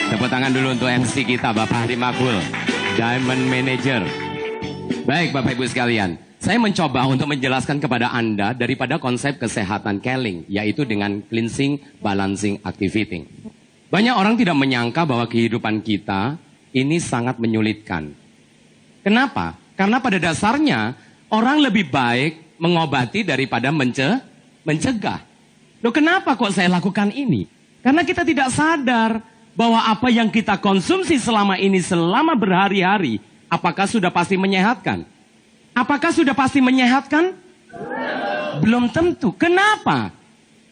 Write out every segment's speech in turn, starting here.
Tepuk tangan dulu untuk MC kita, Bapak Hadi Makbul, Diamond Manager. Baik, Bapak Ibu sekalian, saya mencoba untuk menjelaskan kepada Anda daripada konsep kesehatan Keling, yaitu dengan cleansing, balancing, activating. Banyak orang tidak menyangka bahwa kehidupan kita ini sangat menyulitkan. Kenapa? Karena pada dasarnya orang lebih baik mengobati daripada mencegah. Loh, kenapa kok saya lakukan ini? Karena kita tidak sadar bahwa apa yang kita konsumsi selama ini, selama berhari-hari, apakah sudah pasti menyehatkan? Apakah sudah pasti menyehatkan? Belum tentu. Kenapa?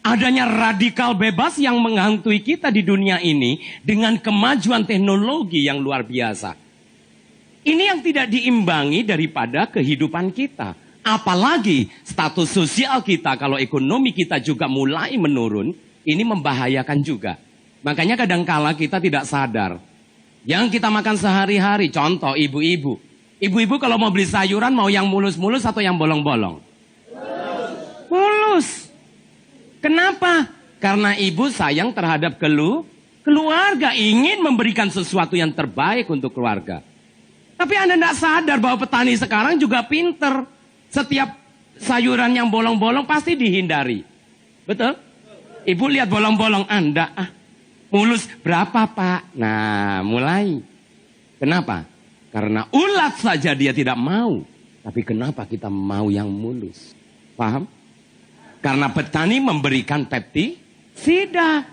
Adanya radikal bebas yang menghantui kita di dunia ini dengan kemajuan teknologi yang luar biasa. Ini yang tidak diimbangi daripada kehidupan kita. Apalagi status sosial kita, kalau ekonomi kita juga mulai menurun, ini membahayakan juga. Makanya kadangkala kita tidak sadar. Yang kita makan sehari-hari, contoh ibu-ibu. Ibu-ibu kalau mau beli sayuran, mau yang mulus-mulus atau yang bolong-bolong? Mulus. Kenapa? Karena ibu sayang terhadap keluarga, ingin memberikan sesuatu yang terbaik untuk keluarga. Tapi Anda tidak sadar bahwa petani sekarang juga pinter. Setiap sayuran yang bolong-bolong pasti dihindari. Betul? Ibu lihat bolong-bolong Anda, mulus berapa Pak? Nah, mulai. Kenapa? Karena ulat saja dia tidak mau. Tapi kenapa kita mau yang mulus? Paham? Karena petani memberikan pestisida.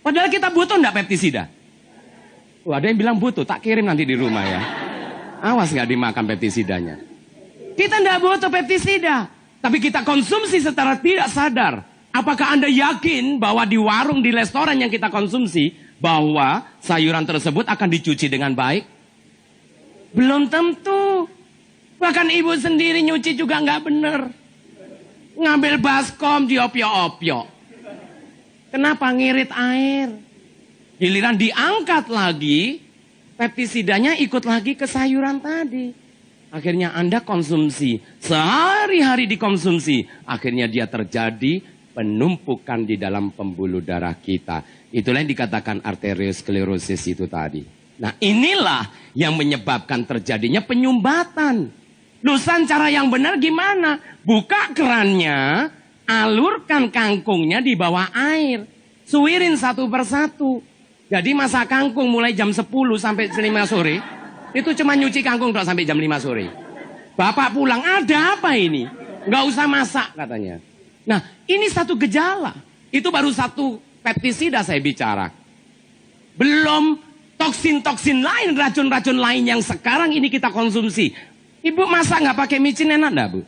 Padahal kita butuh enggak pestisida? Ada yang bilang butuh, tak kirim nanti di rumah ya. Awas nggak dimakan pestisidanya. Kita enggak butuh pestisida. Tapi kita konsumsi secara tidak sadar. Apakah Anda yakin bahwa di warung, di restoran yang kita konsumsi, bahwa sayuran tersebut akan dicuci dengan baik? Belum tentu. Bahkan ibu sendiri nyuci juga nggak benar. Ngambil baskom, diopyo-opyo. Kenapa? Ngirit air. Giliran diangkat lagi, pestisidanya ikut lagi ke sayuran tadi. Akhirnya Anda konsumsi, sehari-hari dikonsumsi. Akhirnya dia terjadi penumpukan di dalam pembuluh darah kita. Itulah yang dikatakan arteriosklerosis itu tadi. Nah, inilah yang menyebabkan terjadinya penyumbatan. Lusan cara yang benar gimana? Buka kerannya, alurkan kangkungnya di bawah air. Suwirin satu persatu. Jadi masak kangkung mulai jam 10 sampai 5 sore. Itu cuma nyuci kangkung sampai jam 5 sore. Bapak pulang, ada apa ini? Nggak usah masak katanya. Nah, ini satu gejala. Itu baru satu pestisida saya bicara. Belum toksin-toksin lain, racun-racun lain yang sekarang ini kita konsumsi. Ibu masak nggak pakai micin enak nggak, Bu?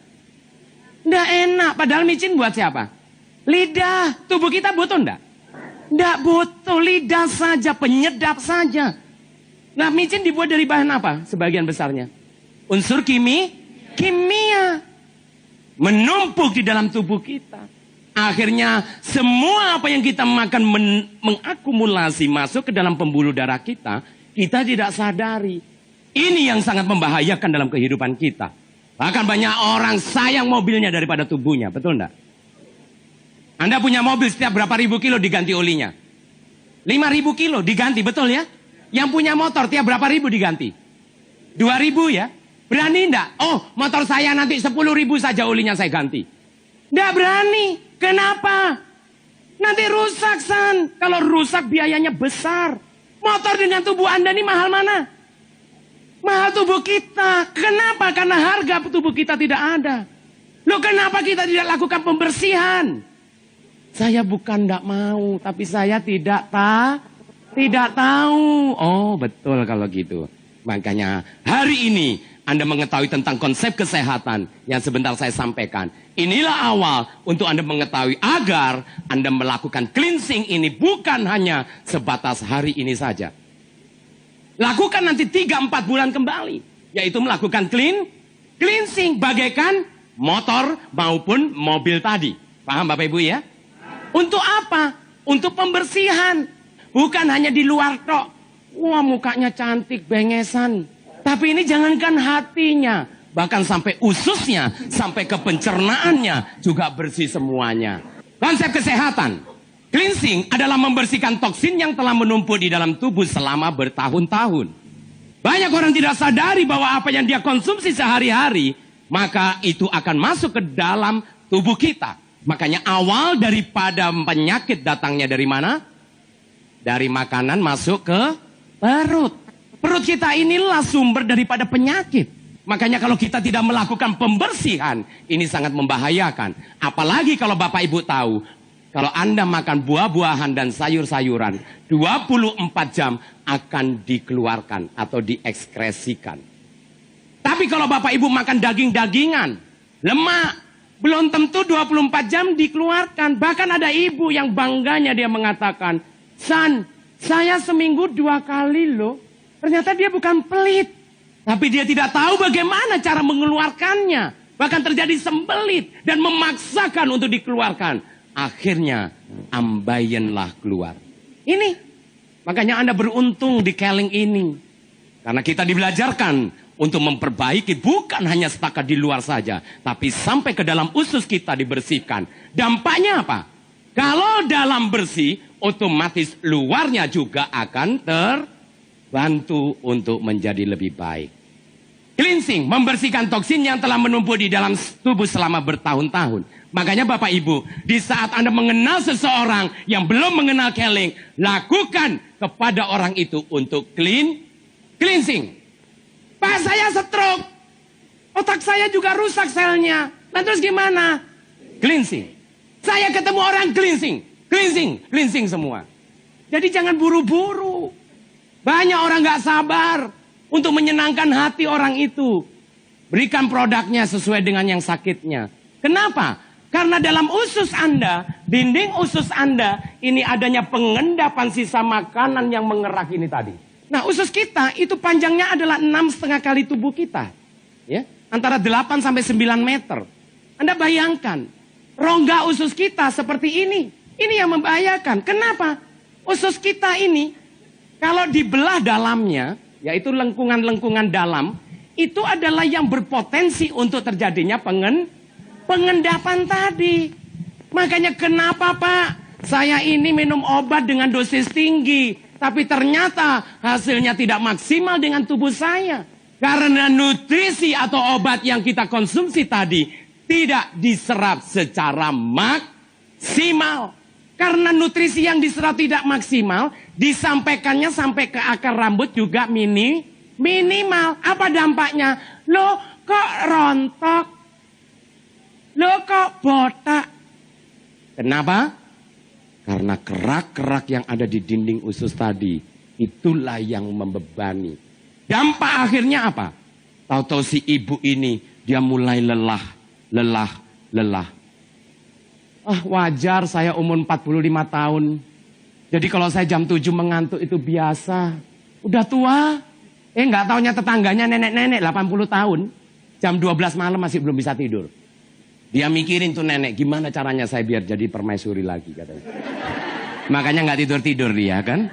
Nggak enak. Padahal micin buat siapa? Lidah. Tubuh kita butuh nggak? Nggak butuh. Lidah saja, penyedap saja. Nah, micin dibuat dari bahan apa? Sebagian besarnya. Unsur kimia. Menumpuk di dalam tubuh kita. Akhirnya semua apa yang kita makan mengakumulasi masuk ke dalam pembuluh darah kita. Kita tidak sadari. Ini yang sangat membahayakan dalam kehidupan kita. Bahkan banyak orang sayang mobilnya daripada tubuhnya. Betul enggak? Anda punya mobil, setiap berapa ribu kilo diganti olinya? 5.000 kilo diganti, betul ya? Yang punya motor tiap berapa ribu diganti? 2.000 ya? Berani enggak? Oh, motor saya nanti 10.000 saja olinya saya ganti. Enggak berani. Kenapa? Nanti rusak, San. Kalau rusak biayanya besar. Motor dengan tubuh Anda ini mahal mana? Mahal tubuh kita. Kenapa? Karena harga tubuh kita tidak ada. Loh, kenapa kita tidak lakukan pembersihan? Saya bukan enggak mau, tapi saya tidak tahu. Oh, betul kalau gitu. Makanya hari ini Anda mengetahui tentang konsep kesehatan yang sebentar saya sampaikan. Inilah awal untuk Anda mengetahui agar Anda melakukan cleansing ini bukan hanya sebatas hari ini saja. Lakukan nanti 3-4 bulan kembali. Yaitu melakukan cleansing bagaikan motor maupun mobil tadi. Paham Bapak Ibu ya? Untuk apa? Untuk pembersihan. Bukan hanya di luar tok. Wah, mukanya cantik, bengesan. Tapi ini jangankan hatinya, bahkan sampai ususnya, sampai ke pencernaannya juga bersih semuanya. Konsep kesehatan. Cleansing adalah membersihkan toksin yang telah menumpuk di dalam tubuh selama bertahun-tahun. Banyak orang tidak sadari bahwa apa yang dia konsumsi sehari-hari, maka itu akan masuk ke dalam tubuh kita. Makanya awal daripada penyakit datangnya dari mana? Dari makanan masuk ke perut. Perut kita inilah sumber daripada penyakit. Makanya kalau kita tidak melakukan pembersihan, ini sangat membahayakan. Apalagi kalau Bapak Ibu tahu, kalau Anda makan buah-buahan dan sayur-sayuran, 24 jam akan dikeluarkan atau diekskresikan. Tapi kalau Bapak Ibu makan daging-dagingan, lemak, belum tentu 24 jam dikeluarkan. Bahkan ada ibu yang bangganya dia mengatakan, "San, saya seminggu 2 kali loh." Ternyata dia bukan pelit. Tapi dia tidak tahu bagaimana cara mengeluarkannya. Bahkan terjadi sembelit dan memaksakan untuk dikeluarkan. Akhirnya ambayenlah keluar. Ini. Makanya Anda beruntung di Keling ini. Karena kita dibelajarkan untuk memperbaiki bukan hanya setakat di luar saja. Tapi sampai ke dalam usus kita dibersihkan. Dampaknya apa? Kalau dalam bersih, otomatis luarnya juga akan terbantu untuk menjadi lebih baik. Cleansing, membersihkan toksin yang telah menumpuk di dalam tubuh selama bertahun-tahun. Makanya Bapak Ibu, di saat Anda mengenal seseorang yang belum mengenal Keling, lakukan kepada orang itu untuk cleansing. Pak, saya stroke. Otak saya juga rusak selnya. Lantas gimana? Cleansing. Saya ketemu orang cleansing semua. Jadi jangan buru-buru. Banyak orang gak sabar untuk menyenangkan hati orang itu. Berikan produknya sesuai dengan yang sakitnya. Kenapa? Karena dalam usus Anda, dinding usus Anda, ini adanya pengendapan sisa makanan yang mengerak ini tadi. Nah, usus kita itu panjangnya adalah 6,5 kali tubuh kita. Ya, antara 8 sampai 9 meter. Anda bayangkan, rongga usus kita seperti ini. Ini yang membahayakan. Kenapa? Usus kita ini, kalau dibelah dalamnya, yaitu lengkungan-lengkungan dalam, itu adalah yang berpotensi untuk terjadinya pengendapan tadi. Makanya kenapa Pak, saya ini minum obat dengan dosis tinggi, tapi ternyata hasilnya tidak maksimal dengan tubuh saya. Karena nutrisi atau obat yang kita konsumsi tadi tidak diserap secara maksimal. Karena nutrisi yang diserap tidak maksimal, disampaikannya sampai ke akar rambut juga minimal. Apa dampaknya? Loh kok rontok? Loh kok botak? Kenapa? Karena kerak-kerak yang ada di dinding usus tadi, itulah yang membebani. Dampak akhirnya apa? Tahu-tahu si ibu ini, dia mulai lelah. Wajar saya umur 45 tahun. Jadi kalau saya jam 7 mengantuk itu biasa. Udah tua. Nggak taunya tetangganya nenek-nenek 80 tahun. Jam 12 malam masih belum bisa tidur. Dia mikirin tuh nenek, gimana caranya saya biar jadi permaisuri lagi katanya. Makanya nggak tidur-tidur dia kan.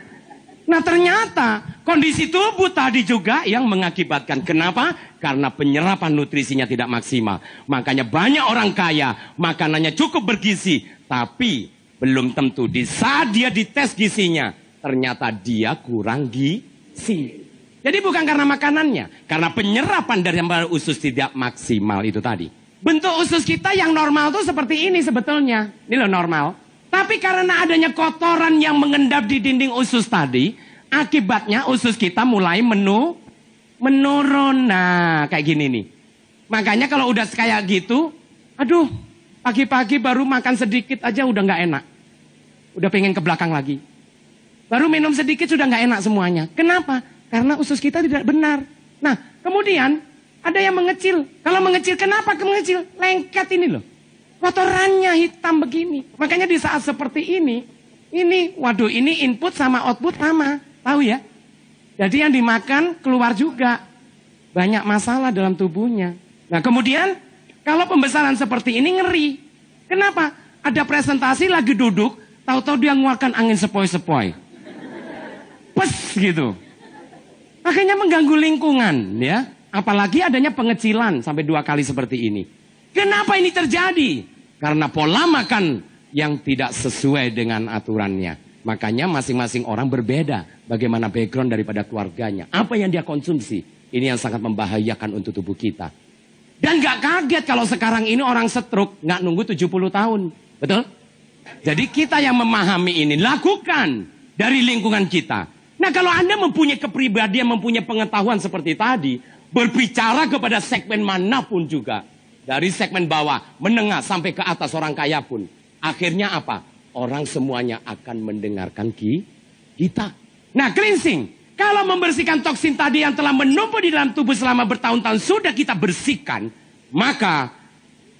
Nah ternyata kondisi tubuh tadi juga yang mengakibatkan. Kenapa? Karena penyerapan nutrisinya tidak maksimal. Makanya banyak orang kaya makanannya cukup bergizi. Tapi belum tentu di saat dia dites gizinya. Ternyata dia kurang gizi. Jadi bukan karena makanannya. Karena penyerapan dari usus tidak maksimal itu tadi. Bentuk usus kita yang normal tuh seperti ini sebetulnya. Ini loh normal. Tapi karena adanya kotoran yang mengendap di dinding usus tadi, akibatnya usus kita mulai menurun. Nah, kayak gini nih. Makanya kalau udah kayak gitu, aduh, pagi-pagi baru makan sedikit aja udah nggak enak. Udah pengen ke belakang lagi. Baru minum sedikit sudah nggak enak semuanya. Kenapa? Karena usus kita tidak benar. Nah, kemudian ada yang mengecil. Kalau mengecil, kenapa mengecil? Lengket ini loh. Kotorannya hitam begini. Makanya di saat seperti ini, waduh ini input sama output sama. Tahu ya? Jadi yang dimakan keluar juga. Banyak masalah dalam tubuhnya. Nah kemudian, kalau pembesaran seperti ini ngeri. Kenapa? Ada presentasi lagi duduk, tahu-tahu dia mengeluarkan angin sepoi-sepoi. Pes gitu. Makanya mengganggu lingkungan ya. Apalagi adanya pengecilan sampai 2 kali seperti ini. Kenapa ini terjadi? Karena pola makan yang tidak sesuai dengan aturannya. Makanya masing-masing orang berbeda bagaimana background daripada keluarganya. Apa yang dia konsumsi, ini yang sangat membahayakan untuk tubuh kita. Dan gak kaget kalau sekarang ini orang stroke gak nunggu 70 tahun. Betul? Jadi kita yang memahami ini, lakukan dari lingkungan kita. Nah kalau Anda mempunyai kepribadian, mempunyai pengetahuan seperti tadi, berbicara kepada segmen manapun juga. Dari segmen bawah, menengah, sampai ke atas orang kaya pun. Akhirnya apa? Orang semuanya akan mendengarkan kita. Nah cleansing, kalau membersihkan toksin tadi yang telah menumpuk di dalam tubuh selama bertahun-tahun sudah kita bersihkan, maka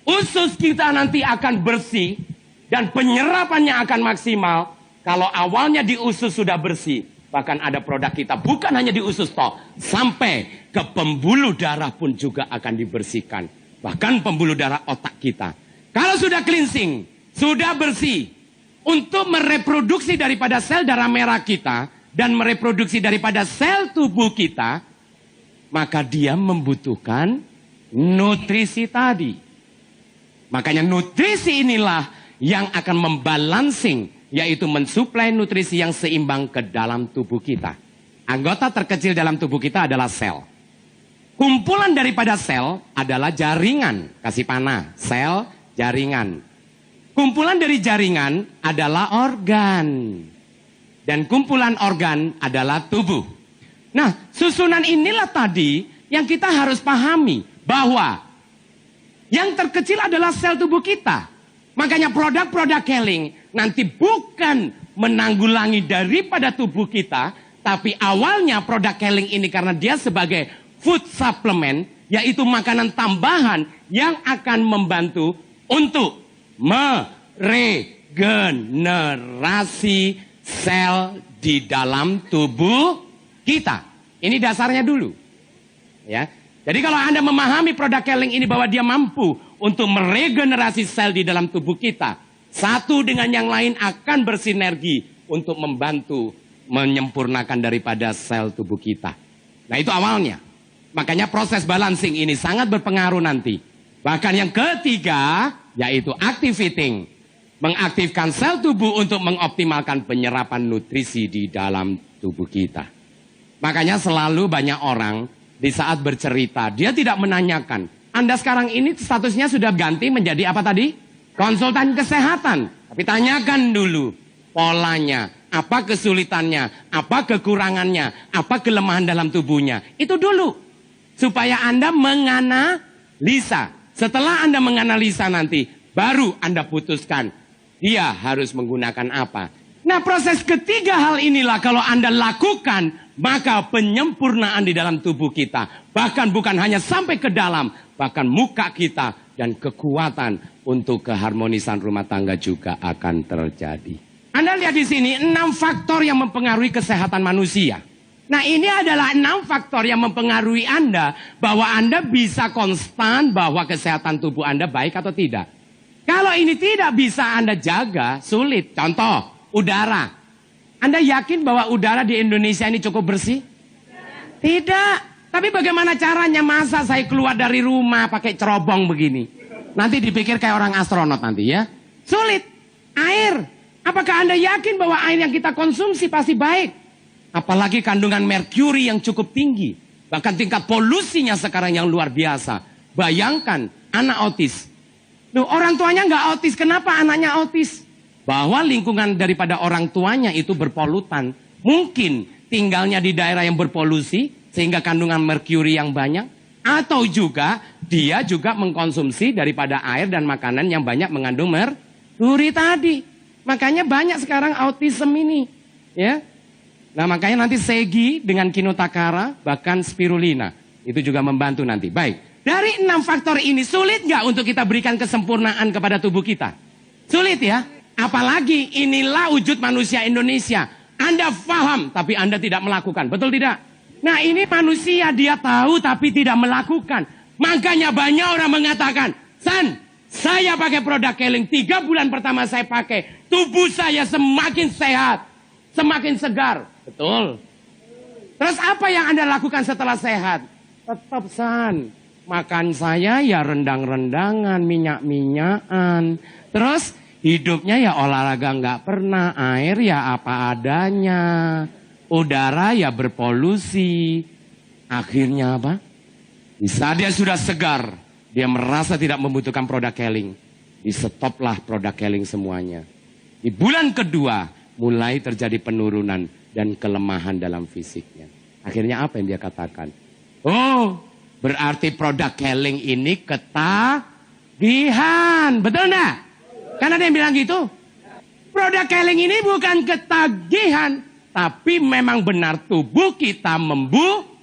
usus kita nanti akan bersih dan penyerapannya akan maksimal. Kalau awalnya di usus sudah bersih, bahkan ada produk kita bukan hanya di usus toh, sampai ke pembuluh darah pun juga akan dibersihkan. Bahkan pembuluh darah otak kita. Kalau sudah cleansing, sudah bersih, untuk mereproduksi daripada sel darah merah kita, dan mereproduksi daripada sel tubuh kita, maka dia membutuhkan nutrisi tadi. Makanya nutrisi inilah yang akan membalancing, yaitu mensuplai nutrisi yang seimbang ke dalam tubuh kita. Anggota terkecil dalam tubuh kita adalah sel. Kumpulan daripada sel adalah jaringan. Kasih panah, sel, jaringan. Kumpulan dari jaringan adalah organ. Dan kumpulan organ adalah tubuh. Nah, susunan inilah tadi yang kita harus pahami. Bahwa yang terkecil adalah sel tubuh kita. Makanya produk-produk Keling nanti bukan menanggulangi daripada tubuh kita. Tapi awalnya produk Keling ini karena dia sebagai food supplement, yaitu makanan tambahan yang akan membantu untuk meregenerasi sel di dalam tubuh kita. Ini dasarnya dulu. Ya. Jadi kalau Anda memahami produk Keling ini bahwa dia mampu untuk meregenerasi sel di dalam tubuh kita, satu dengan yang lain akan bersinergi untuk membantu menyempurnakan daripada sel tubuh kita. Nah itu awalnya. Makanya proses balancing ini sangat berpengaruh nanti. Bahkan yang ketiga, yaitu activating. Mengaktifkan sel tubuh untuk mengoptimalkan penyerapan nutrisi di dalam tubuh kita. Makanya selalu banyak orang di saat bercerita, dia tidak menanyakan. Anda sekarang ini statusnya sudah ganti menjadi apa tadi? Konsultan kesehatan. Tapi tanyakan dulu polanya, apa kesulitannya, apa kekurangannya, apa kelemahan dalam tubuhnya. Itu dulu. Supaya Anda menganalisa. Setelah Anda menganalisa nanti, baru Anda putuskan dia harus menggunakan apa. Nah proses ketiga hal inilah kalau Anda lakukan, maka penyempurnaan di dalam tubuh kita. Bahkan bukan hanya sampai ke dalam, bahkan muka kita dan kekuatan untuk keharmonisan rumah tangga juga akan terjadi. Anda lihat di sini 6 faktor yang mempengaruhi kesehatan manusia. Nah ini adalah 6 faktor yang mempengaruhi Anda bahwa Anda bisa konstan bahwa kesehatan tubuh Anda baik atau tidak. Kalau ini tidak bisa Anda jaga, sulit. Contoh, udara. Anda yakin bahwa udara di Indonesia ini cukup bersih? Tidak. Tapi bagaimana caranya? Masa saya keluar dari rumah pakai cerobong begini? Nanti dipikir kayak orang astronot nanti ya. Sulit. Air. Apakah Anda yakin bahwa air yang kita konsumsi pasti baik? Apalagi kandungan merkuri yang cukup tinggi. Bahkan tingkat polusinya sekarang yang luar biasa. Bayangkan anak autis. Loh, orang tuanya nggak autis, kenapa anaknya autis? Bahwa lingkungan daripada orang tuanya itu berpolutan. Mungkin tinggalnya di daerah yang berpolusi, sehingga kandungan merkuri yang banyak. Atau juga dia juga mengkonsumsi daripada air dan makanan yang banyak mengandung merkuri tadi. Makanya banyak sekarang autism ini. Ya. Nah makanya nanti segi dengan kinotakara, bahkan spirulina. Itu juga membantu nanti. Baik, dari 6 faktor ini sulit nggak untuk kita berikan kesempurnaan kepada tubuh kita? Sulit ya? Apalagi inilah wujud manusia Indonesia. Anda paham tapi Anda tidak melakukan, betul tidak? Nah ini manusia dia tahu tapi tidak melakukan. Makanya banyak orang mengatakan, San, saya pakai produk Keling, 3 bulan pertama saya pakai, tubuh saya semakin sehat, semakin segar. Betul. Terus apa yang Anda lakukan setelah sehat? Tetap San, makan saya ya rendang-rendangan, minyak-minyakan. Terus Hidupnya ya olahraga nggak pernah, air ya apa adanya, udara ya berpolusi. Akhirnya apa? Di saat dia sudah segar, dia merasa tidak membutuhkan produk Keling. Di stoplah produk Keling semuanya. Di bulan kedua mulai terjadi penurunan dan kelemahan dalam fisiknya. Akhirnya apa yang dia katakan? Oh, berarti produk Keling ini ketagihan. Betul enggak? Kan ada yang bilang gitu. Produk Keling ini bukan ketagihan, tapi memang benar tubuh kita membutuhkan.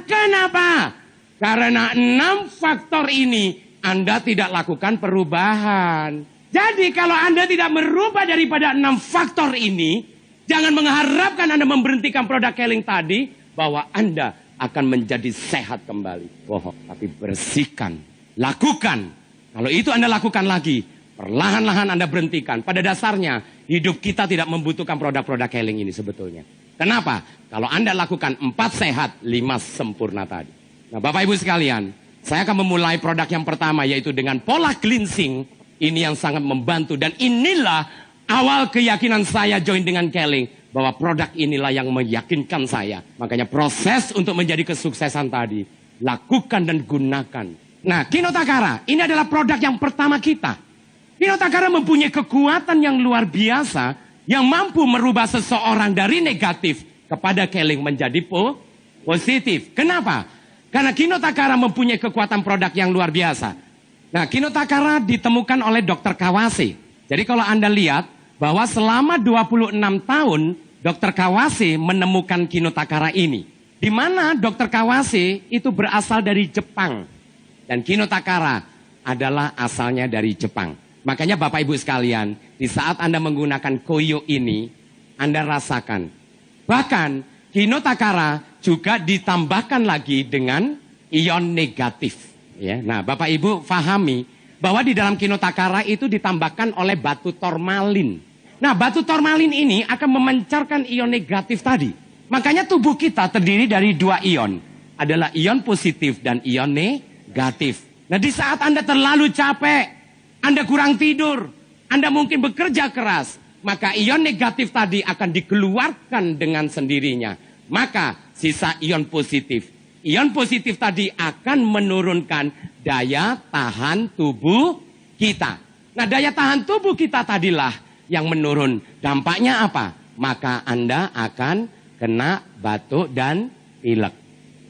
Kenapa? Karena 6 faktor ini Anda tidak lakukan perubahan. Jadi kalau Anda tidak merubah daripada 6 faktor ini, jangan mengharapkan Anda memberhentikan produk Keling tadi, bahwa Anda akan menjadi sehat kembali. Bohong, tapi bersihkan, lakukan. Kalau itu Anda lakukan lagi, perlahan-lahan Anda berhentikan. Pada dasarnya, hidup kita tidak membutuhkan produk-produk Keling ini sebetulnya. Kenapa? Kalau Anda lakukan 4 sehat, 5 sempurna tadi. Nah, Bapak Ibu sekalian, saya akan memulai produk yang pertama, yaitu dengan pola cleansing. Ini yang sangat membantu. Dan inilah awal keyakinan saya join dengan Keling, bahwa produk inilah yang meyakinkan saya. Makanya proses untuk menjadi kesuksesan tadi, lakukan dan gunakan. Nah, Kinotakara, ini adalah produk yang pertama kita. Kinotakara mempunyai kekuatan yang luar biasa yang mampu merubah seseorang dari negatif kepada Keling menjadi positif. Kenapa? Karena Kinotakara mempunyai kekuatan produk yang luar biasa. Nah, Kinotakara ditemukan oleh Dr. Kawase. Jadi kalau Anda lihat bahwa selama 26 tahun Dr. Kawase menemukan Kinotakara ini. Di mana Dr. Kawase itu berasal dari Jepang. Dan Kinotakara adalah asalnya dari Jepang. Makanya Bapak Ibu sekalian, di saat Anda menggunakan koyo ini, Anda rasakan. Bahkan Kinotakara juga ditambahkan lagi dengan ion negatif. Ya, nah Bapak Ibu fahami bahwa di dalam Kinotakara itu ditambahkan oleh batu tormalin. Nah batu tormalin ini akan memancarkan ion negatif tadi. Makanya tubuh kita terdiri dari 2 ion. Adalah ion positif dan ion negatif. Nah di saat Anda terlalu capek, Anda kurang tidur, Anda mungkin bekerja keras, maka ion negatif tadi akan dikeluarkan dengan sendirinya. Maka sisa ion positif. Ion positif tadi akan menurunkan daya tahan tubuh kita. Nah daya tahan tubuh kita tadilah yang menurun. Dampaknya apa? Maka Anda akan kena batuk dan pilek.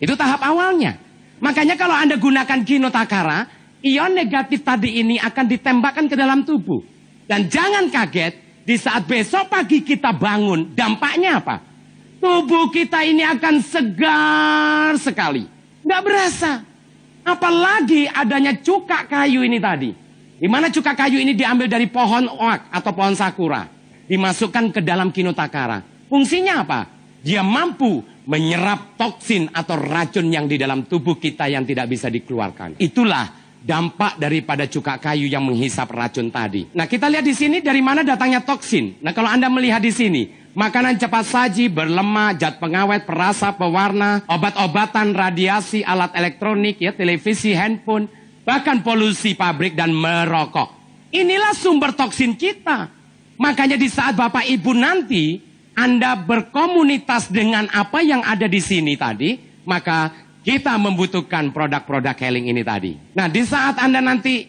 Itu tahap awalnya. Makanya kalau Anda gunakan Kinotakara, ion negatif tadi ini akan ditembakkan ke dalam tubuh. Dan jangan kaget, di saat besok pagi kita bangun, dampaknya apa? Tubuh kita ini akan segar sekali. Nggak berasa. Apalagi adanya cuka kayu ini tadi. Di mana cuka kayu ini diambil dari pohon oak atau pohon sakura. Dimasukkan ke dalam Kinotakara. Fungsinya apa? Dia mampu menyerap toksin atau racun yang di dalam tubuh kita yang tidak bisa dikeluarkan. Itulah dampak daripada cuka kayu yang menghisap racun tadi. Nah kita lihat di sini dari mana datangnya toksin. Nah kalau Anda melihat di sini, makanan cepat saji, berlemak, zat pengawet, perasa, pewarna, obat-obatan, radiasi, alat elektronik, ya, televisi, handphone, bahkan polusi pabrik dan merokok. Inilah sumber toksin kita. Makanya di saat Bapak Ibu nanti Anda berkomunitas dengan apa yang ada di sini tadi, maka kita membutuhkan produk-produk Keling ini tadi. Nah, di saat Anda nanti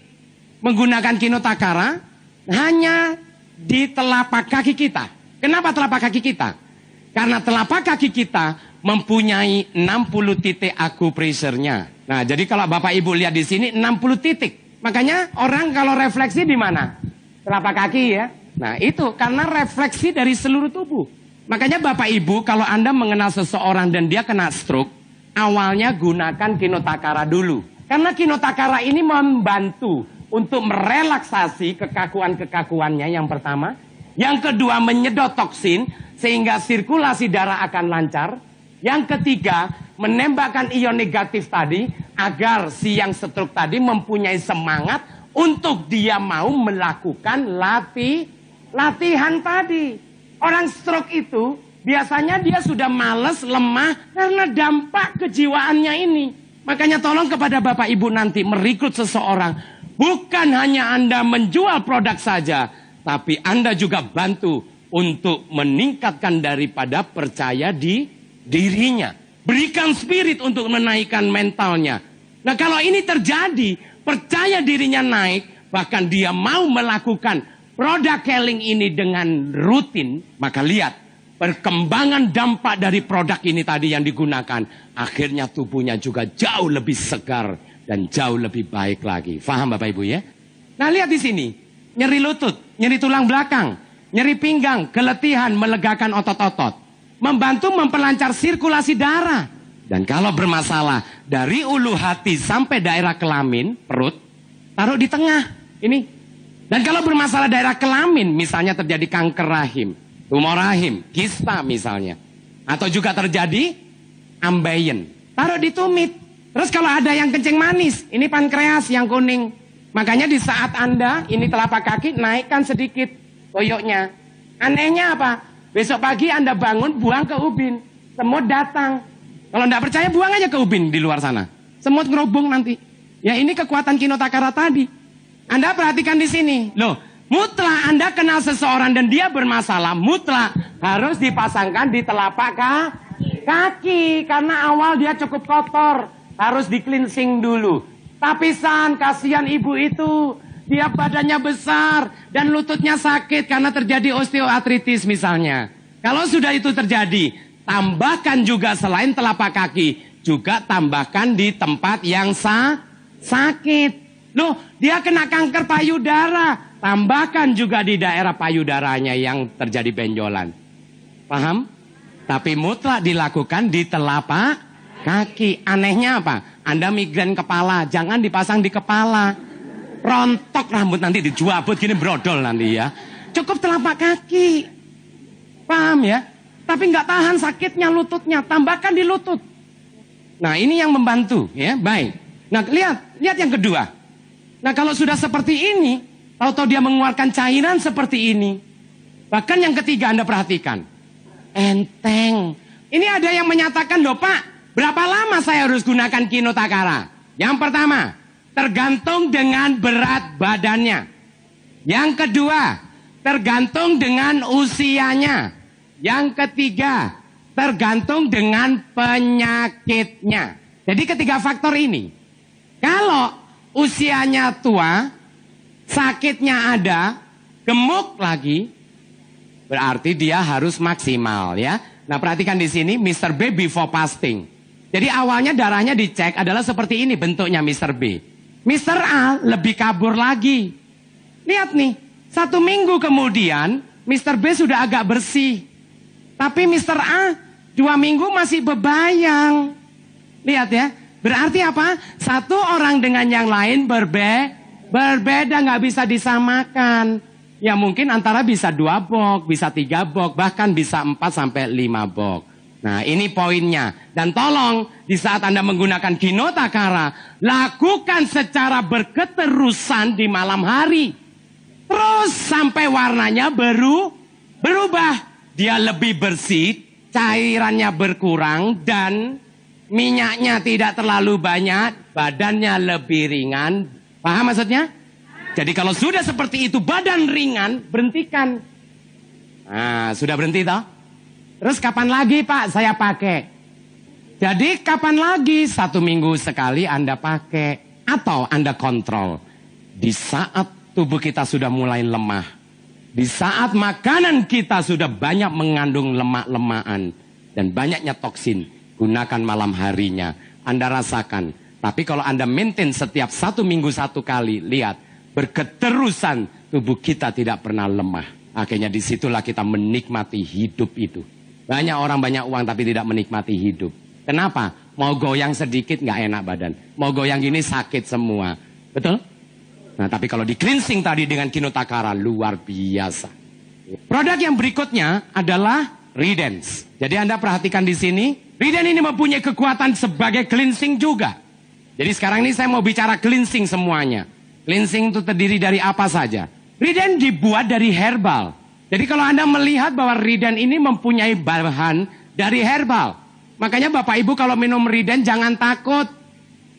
menggunakan Kinotakara, hanya di telapak kaki kita. Kenapa telapak kaki kita? Karena telapak kaki kita mempunyai 60 titik akupressurnya. Nah, jadi kalau Bapak Ibu lihat di sini 60 titik. Makanya orang kalau refleksi di mana? Telapak kaki ya. Nah, itu karena refleksi dari seluruh tubuh. Makanya Bapak Ibu kalau Anda mengenal seseorang dan dia kena stroke, awalnya gunakan Kinotakara dulu. Karena Kinotakara ini membantu untuk merelaksasi kekakuan-kekakuannya yang pertama. Yang kedua menyedot toksin sehingga sirkulasi darah akan lancar. Yang ketiga menembakkan ion negatif tadi agar si yang stroke tadi mempunyai semangat untuk dia mau melakukan latihan tadi. Orang stroke itu biasanya dia sudah malas, lemah karena dampak kejiwaannya ini. Makanya tolong kepada Bapak Ibu nanti merekrut seseorang bukan hanya Anda menjual produk saja, tapi Anda juga bantu untuk meningkatkan daripada percaya di dirinya. Berikan spirit untuk menaikkan mentalnya. Nah kalau ini terjadi, percaya dirinya naik, bahkan dia mau melakukan product selling ini dengan rutin, maka lihat perkembangan dampak dari produk ini tadi yang digunakan. Akhirnya tubuhnya juga jauh lebih segar dan jauh lebih baik lagi. Faham Bapak Ibu ya? Nah lihat di sini, nyeri lutut, nyeri tulang belakang, nyeri pinggang, keletihan, melegakan otot-otot. Membantu memperlancar sirkulasi darah. Dan kalau bermasalah dari ulu hati sampai daerah kelamin, perut, taruh di tengah. Ini. Dan kalau bermasalah daerah kelamin, misalnya terjadi kanker rahim, tumor rahim, kista misalnya. Atau juga terjadi ambeien, taruh di tumit. Terus kalau ada yang kencing manis, ini pankreas yang kuning. Makanya di saat Anda, ini telapak kaki, naikkan sedikit koyoknya. Anehnya apa? Besok pagi Anda bangun, buang ke ubin. Semut datang. Kalau tidak percaya, buang aja ke ubin di luar sana. Semut ngerubung nanti. Ya ini kekuatan Kinotakara tadi. Anda perhatikan di sini. Loh, mutlak Anda kenal seseorang dan dia bermasalah, mutlak harus dipasangkan di telapak kaki. Karena awal dia cukup kotor. Harus di cleansing dulu. Tapi kasihan ibu itu. Dia badannya besar dan lututnya sakit karena terjadi osteoartritis misalnya. Kalau sudah itu terjadi, tambahkan juga selain telapak kaki, juga tambahkan di tempat yang sakit. Loh, dia kena kanker payudara, tambahkan juga di daerah payudaranya yang terjadi benjolan. Paham? Tapi mutlak dilakukan di telapak kaki. Anehnya apa? Anda migrain kepala, jangan dipasang di kepala. Rontok rambut nanti dijuabut gini brodol nanti ya. Cukup telapak kaki. Paham ya? Tapi nggak tahan sakitnya lututnya, tambahkan di lutut. Nah ini yang membantu ya, baik. Nah lihat yang kedua. Nah kalau sudah seperti ini, tahu-tahu dia mengeluarkan cairan seperti ini. Bahkan yang ketiga Anda perhatikan, enteng. Ini ada yang menyatakan, loh Pak, berapa lama saya harus gunakan Kinotakara? Yang pertama, tergantung dengan berat badannya. Yang kedua, tergantung dengan usianya. Yang ketiga, tergantung dengan penyakitnya. Jadi ketiga faktor ini. Kalau usianya tua, sakitnya ada, gemuk lagi, berarti dia harus maksimal ya. Nah perhatikan di sini Mr. B before fasting. Jadi awalnya darahnya dicek adalah seperti ini bentuknya Mr. B. Mr. A lebih kabur lagi. Lihat nih, 1 minggu kemudian Mr. B sudah agak bersih. Tapi Mr. A 2 minggu masih bebayang. Lihat ya, berarti apa? Satu orang dengan yang lain berbeda, nggak bisa disamakan. Ya mungkin antara bisa 2 box, bisa 3 box, bahkan bisa 4 sampai 5 box. Nah ini poinnya. Dan tolong di saat Anda menggunakan Kinotakara, lakukan secara berketerusan di malam hari. Terus sampai warnanya berubah. Dia lebih bersih, cairannya berkurang, dan minyaknya tidak terlalu banyak, badannya lebih ringan. Paham maksudnya? Jadi kalau sudah seperti itu, badan ringan, berhentikan. Nah, sudah berhenti toh? Terus kapan lagi Pak saya pakai? Jadi kapan lagi? 1 minggu sekali Anda pakai. Atau Anda kontrol. Di saat tubuh kita sudah mulai lemah. Di saat makanan kita sudah banyak mengandung lemak-lemakan. Dan banyaknya toksin. Gunakan malam harinya. Anda rasakan. Tapi kalau Anda maintain setiap 1 minggu 1 kali. Lihat. Berketerusan tubuh kita tidak pernah lemah. Akhirnya disitulah kita menikmati hidup itu. Banyak orang banyak uang tapi tidak menikmati hidup. Kenapa? Mau goyang sedikit nggak enak badan. Mau goyang gini sakit semua. Betul? Nah tapi kalau di cleansing tadi dengan Kinotakara luar biasa. Produk yang berikutnya adalah Redens. Jadi Anda perhatikan di sini. Reden ini mempunyai kekuatan sebagai cleansing juga. Jadi sekarang ini saya mau bicara cleansing semuanya. Cleansing itu terdiri dari apa saja? Reden dibuat dari herbal. Jadi kalau Anda melihat bahwa Reden ini mempunyai bahan dari herbal. Makanya Bapak Ibu kalau minum Reden jangan takut.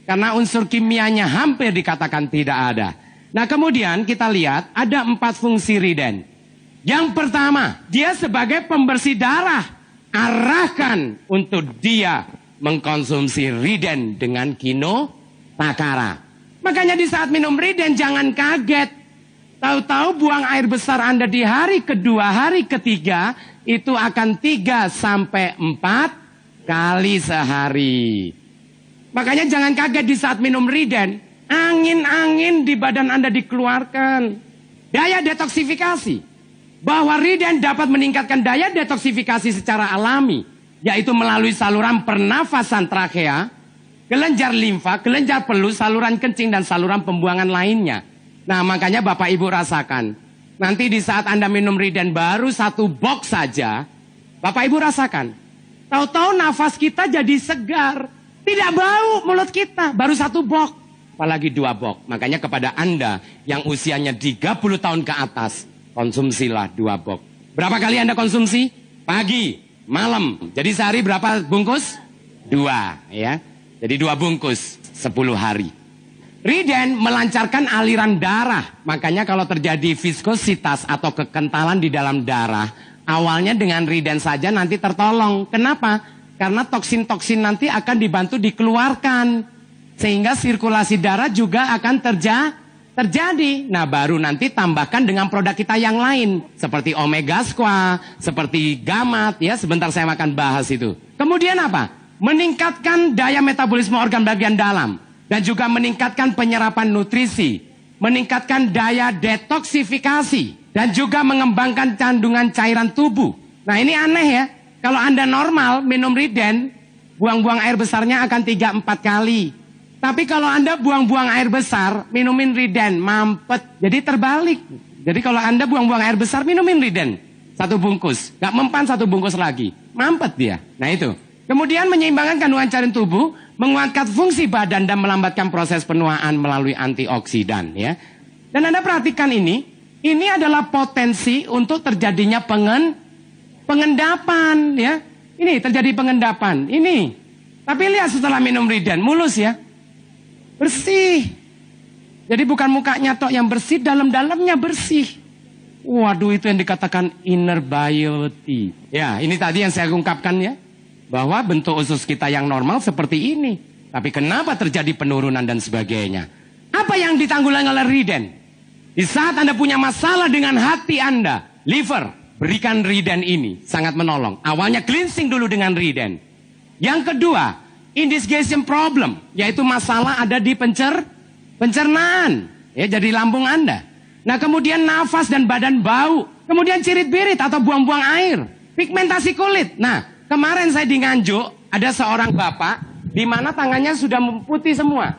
Karena unsur kimianya hampir dikatakan tidak ada. Nah kemudian kita lihat ada 4 fungsi Riden. Yang pertama, dia sebagai pembersih darah. Arahkan untuk dia mengkonsumsi Riden dengan Kinotakara. Makanya di saat minum Riden jangan kaget. Tahu-tahu buang air besar Anda di hari kedua, hari ketiga, itu akan 3 sampai 4 kali sehari. Makanya jangan kaget di saat minum Riden, angin-angin di badan Anda dikeluarkan. Daya detoksifikasi. Bahwa Riden dapat meningkatkan daya detoksifikasi secara alami, yaitu melalui saluran pernafasan trakea, kelenjar limfa, kelenjar pelus, saluran kencing, dan saluran pembuangan lainnya. Nah makanya Bapak Ibu rasakan, nanti di saat Anda minum Riden baru 1 box saja, Bapak Ibu rasakan, tahu-tahu nafas kita jadi segar, tidak bau mulut kita, baru 1 box, apalagi 2 box. Makanya kepada Anda yang usianya 30 tahun ke atas, konsumsilah 2 box. Berapa kali Anda konsumsi? Pagi, malam. Jadi sehari berapa bungkus? 2, ya. Jadi 2 bungkus 10 hari. Riden melancarkan aliran darah. Makanya kalau terjadi viskositas atau kekentalan di dalam darah, awalnya dengan Riden saja nanti tertolong. Kenapa? Karena toksin-toksin nanti akan dibantu dikeluarkan. Sehingga sirkulasi darah juga akan terjadi. Nah baru nanti tambahkan dengan produk kita yang lain. Seperti omega squat, seperti gamat. Ya, sebentar saya akan bahas itu. Kemudian apa? Meningkatkan daya metabolisme organ bagian dalam. Dan juga meningkatkan penyerapan nutrisi. Meningkatkan daya detoksifikasi. Dan juga mengembangkan kandungan cairan tubuh. Nah ini aneh ya. Kalau Anda normal minum Riden, buang-buang air besarnya akan 3-4 kali. Tapi kalau Anda buang-buang air besar, minumin Riden, mampet. Jadi terbalik. Jadi kalau Anda buang-buang air besar, minumin Riden. 1 bungkus. Gak mempan 1 bungkus lagi. Mampet dia. Nah itu. Kemudian menyeimbangkan kandungan cairan tubuh, menguatkan fungsi badan dan melambatkan proses penuaan melalui antioksidan. Ya. Dan Anda perhatikan ini adalah potensi untuk terjadinya pengendapan. Ya. Ini terjadi pengendapan. Ini. Tapi lihat setelah minum Riden, mulus ya. Bersih. Jadi bukan mukanya tok yang bersih, dalam-dalamnya bersih. Waduh, itu yang dikatakan inner beauty. Ya, ini tadi yang saya ungkapkan ya. Bahwa bentuk usus kita yang normal seperti ini. Tapi kenapa terjadi penurunan dan sebagainya? Apa yang ditanggulangi oleh Riden? Di saat Anda punya masalah dengan hati Anda, liver, berikan Riden ini. Sangat menolong. Awalnya cleansing dulu dengan Riden. Yang kedua, indigestion problem, yaitu masalah ada di pencernaan, ya, jadi lambung Anda. Nah kemudian nafas dan badan bau, kemudian cirit-birit atau buang-buang air, pigmentasi kulit. Nah kemarin saya di Nganjuk, ada seorang bapak, di mana tangannya sudah putih semua,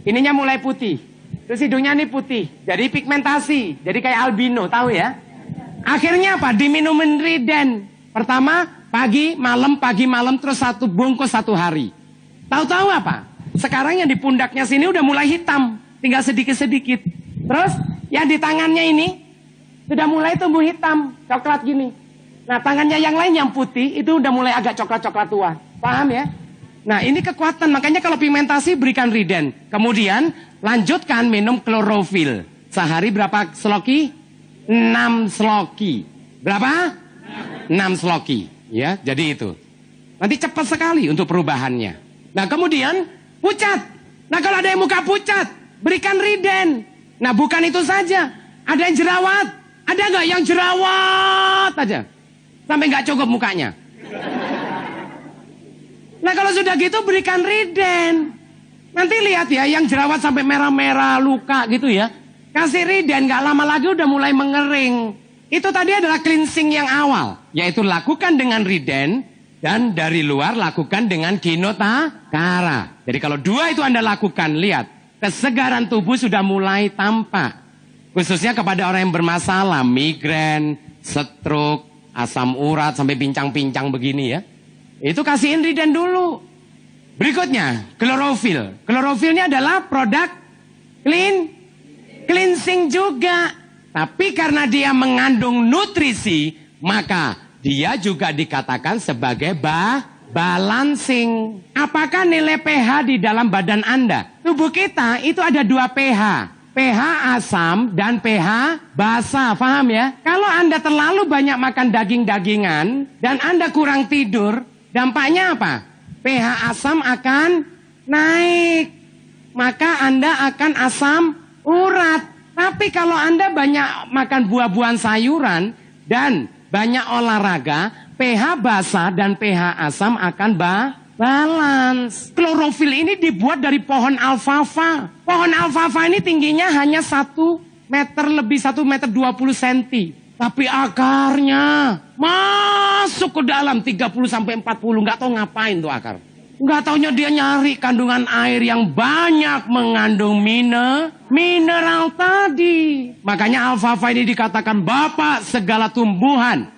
ininya mulai putih, terus hidungnya ini putih, jadi pigmentasi, jadi kayak albino, tahu ya? Akhirnya apa? Diminumin Riden, pertama pagi malam, terus 1 bungkus 1 hari. Tahu-tahu apa? Sekarang yang di pundaknya sini udah mulai hitam. Tinggal sedikit-sedikit. Terus yang di tangannya ini sudah mulai tumbuh hitam. Coklat gini. Nah tangannya yang lain yang putih itu udah mulai agak coklat-coklat tua. Paham ya? Nah ini kekuatan. Makanya kalau pigmentasi berikan Riden. Kemudian lanjutkan minum klorofil. Sehari berapa sloki? 6 sloki. Berapa? 6 sloki. Ya, jadi itu. Nanti cepat sekali untuk perubahannya. Nah kemudian pucat. Nah kalau ada yang muka pucat, berikan Riden. Nah bukan itu saja, ada yang jerawat. Ada nggak yang jerawat aja sampai nggak cukup mukanya? Nah kalau sudah gitu berikan Riden. Nanti lihat ya, yang jerawat sampai merah-merah luka gitu ya, kasih Riden, nggak lama lagi udah mulai mengering. Itu tadi adalah cleansing yang awal, yaitu lakukan dengan Riden. Dan dari luar lakukan dengan Kinotakara. Jadi kalau 2 itu Anda lakukan, lihat. Kesegaran tubuh sudah mulai tampak. Khususnya kepada orang yang bermasalah. Migrain, stroke, asam urat, sampai pincang-pincang begini ya. Itu kasihin Riden dulu. Berikutnya, klorofil. Klorofilnya adalah produk cleansing juga. Tapi karena dia mengandung nutrisi, maka dia juga dikatakan sebagai balancing. Apakah nilai pH di dalam badan Anda? Tubuh kita itu ada 2 pH. pH asam dan pH basa, paham ya? Kalau Anda terlalu banyak makan daging-dagingan dan Anda kurang tidur, dampaknya apa? pH asam akan naik, maka Anda akan asam urat. Tapi kalau Anda banyak makan buah-buahan sayuran dan banyak olahraga, pH basa dan pH asam akan balance. Klorofil ini dibuat dari pohon alfalfa. Pohon alfalfa ini tingginya hanya 1 meter lebih, 1 meter 20 cm. Tapi akarnya masuk ke dalam 30 sampai 40. Nggak tahu ngapain tuh akar. Nggak taunya dia nyari kandungan air yang banyak mengandung mineral tadi. Makanya alfalfa ini dikatakan bapak segala tumbuhan.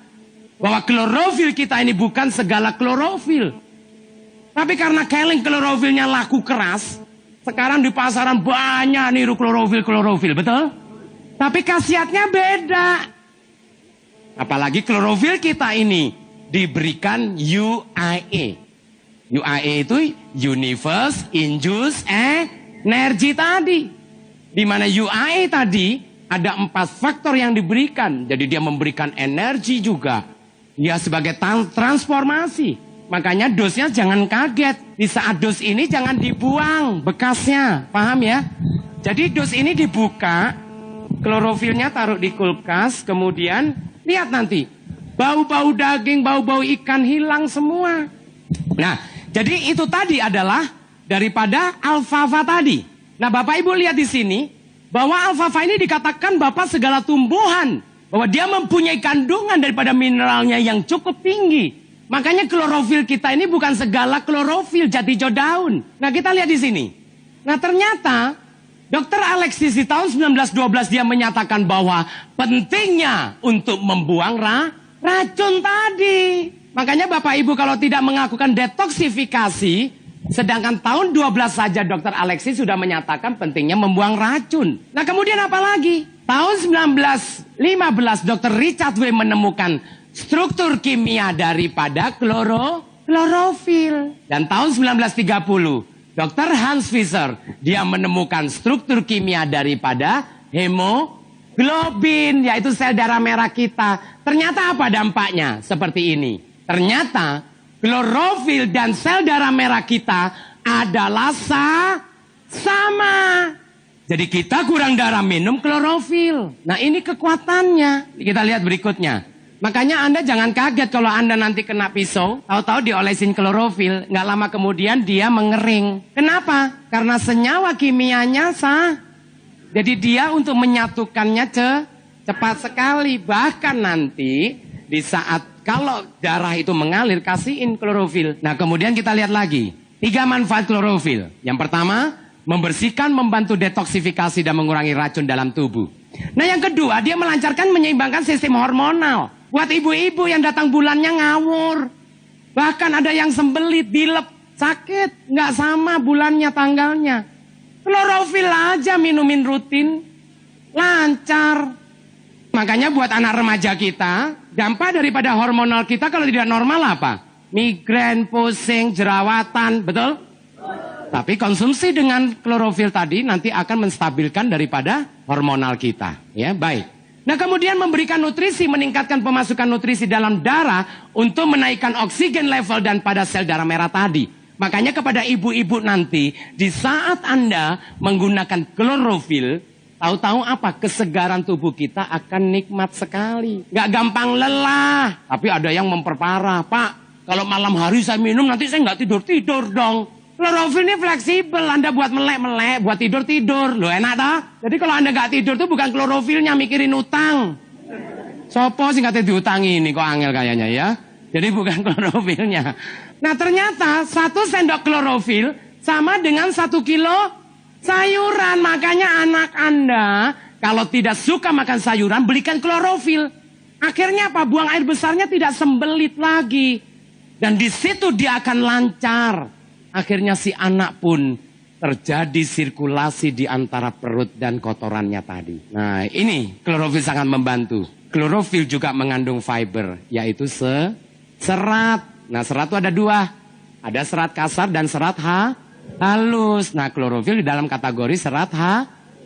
Bahwa klorofil kita ini bukan segala klorofil. Tapi karena keleng klorofilnya laku keras, sekarang di pasaran banyak niru klorofil, betul? Tapi khasiatnya beda. Apalagi klorofil kita ini diberikan UIA. UIA itu Universe Induced Energy tadi. Di mana UIA tadi ada 4 faktor yang diberikan. Jadi dia memberikan energi juga. Ya sebagai transformasi. Makanya dosnya jangan kaget. Di saat dos ini jangan dibuang bekasnya. Paham ya? Jadi dos ini dibuka. Klorofilnya taruh di kulkas. Kemudian lihat nanti. Bau-bau daging, bau-bau ikan hilang semua. Nah, jadi itu tadi adalah daripada alfalfa tadi. Nah, Bapak Ibu lihat di sini. Bahwa alfalfa ini dikatakan bapak segala tumbuhan. Bahwa dia mempunyai kandungan daripada mineralnya yang cukup tinggi. Makanya klorofil kita ini bukan segala klorofil jati hijau daun. Nah kita lihat di sini. Nah ternyata Dr. Alexis di tahun 1912 dia menyatakan bahwa pentingnya untuk membuang racun tadi. Makanya Bapak Ibu kalau tidak melakukan detoksifikasi, sedangkan tahun 12 saja Dr. Alexis sudah menyatakan pentingnya membuang racun. Nah kemudian apa lagi? Tahun 1915 Dr. Richard W. menemukan struktur kimia daripada klorofil. Dan tahun 1930, Dr. Hans Fischer, dia menemukan struktur kimia daripada hemoglobin, yaitu sel darah merah kita. Ternyata apa dampaknya? Seperti ini. Ternyata klorofil dan sel darah merah kita adalah sama. Jadi kita kurang darah minum klorofil. Nah ini kekuatannya. Kita lihat berikutnya. Makanya Anda jangan kaget kalau Anda nanti kena pisau, tahu-tahu diolesin klorofil, nggak lama kemudian dia mengering. Kenapa? Karena senyawa kimianya sah. Jadi dia untuk menyatukannya cepat sekali. Bahkan nanti di saat kalau darah itu mengalir, kasihin klorofil. Nah kemudian kita lihat lagi. 3 manfaat klorofil. Yang pertama, membersihkan, membantu detoksifikasi dan mengurangi racun dalam tubuh. Nah yang kedua, dia melancarkan menyeimbangkan sistem hormonal. Buat ibu-ibu yang datang bulannya ngawur. Bahkan ada yang sembelit, dilep, sakit. Nggak sama bulannya, tanggalnya. Klorofil aja minumin rutin. Lancar. Makanya buat anak remaja kita, dampak daripada hormonal kita kalau tidak normal apa? Migrain, pusing, jerawatan, betul? Tapi konsumsi dengan klorofil tadi nanti akan menstabilkan daripada hormonal kita. Ya, baik. Nah kemudian memberikan nutrisi, meningkatkan pemasukan nutrisi dalam darah untuk menaikkan oksigen level dan pada sel darah merah tadi. Makanya kepada ibu-ibu nanti, di saat Anda menggunakan klorofil, tahu-tahu apa? Kesegaran tubuh kita akan nikmat sekali. Nggak gampang lelah, tapi ada yang memperparah. Pak, kalau malam hari saya minum nanti saya nggak tidur-tidur dong. Klorofil ini fleksibel, Anda buat melek-melek, buat tidur-tidur. Loh enak dah. Jadi kalau Anda nggak tidur tuh bukan klorofilnya, mikirin utang. Sopo sih nggak diutangi ini kok angel kayaknya ya. Jadi bukan klorofilnya. Nah ternyata 1 sendok klorofil sama dengan 1 kilo sayuran. Makanya anak Anda kalau tidak suka makan sayuran, belikan klorofil. Akhirnya apa? Buang air besarnya tidak sembelit lagi. Dan di situ dia akan lancar. Akhirnya si anak pun terjadi sirkulasi di antara perut dan kotorannya tadi. Nah ini klorofil sangat membantu. Klorofil juga mengandung fiber, yaitu serat. Nah serat itu ada 2. Ada serat kasar dan serat halus. Nah klorofil di dalam kategori serat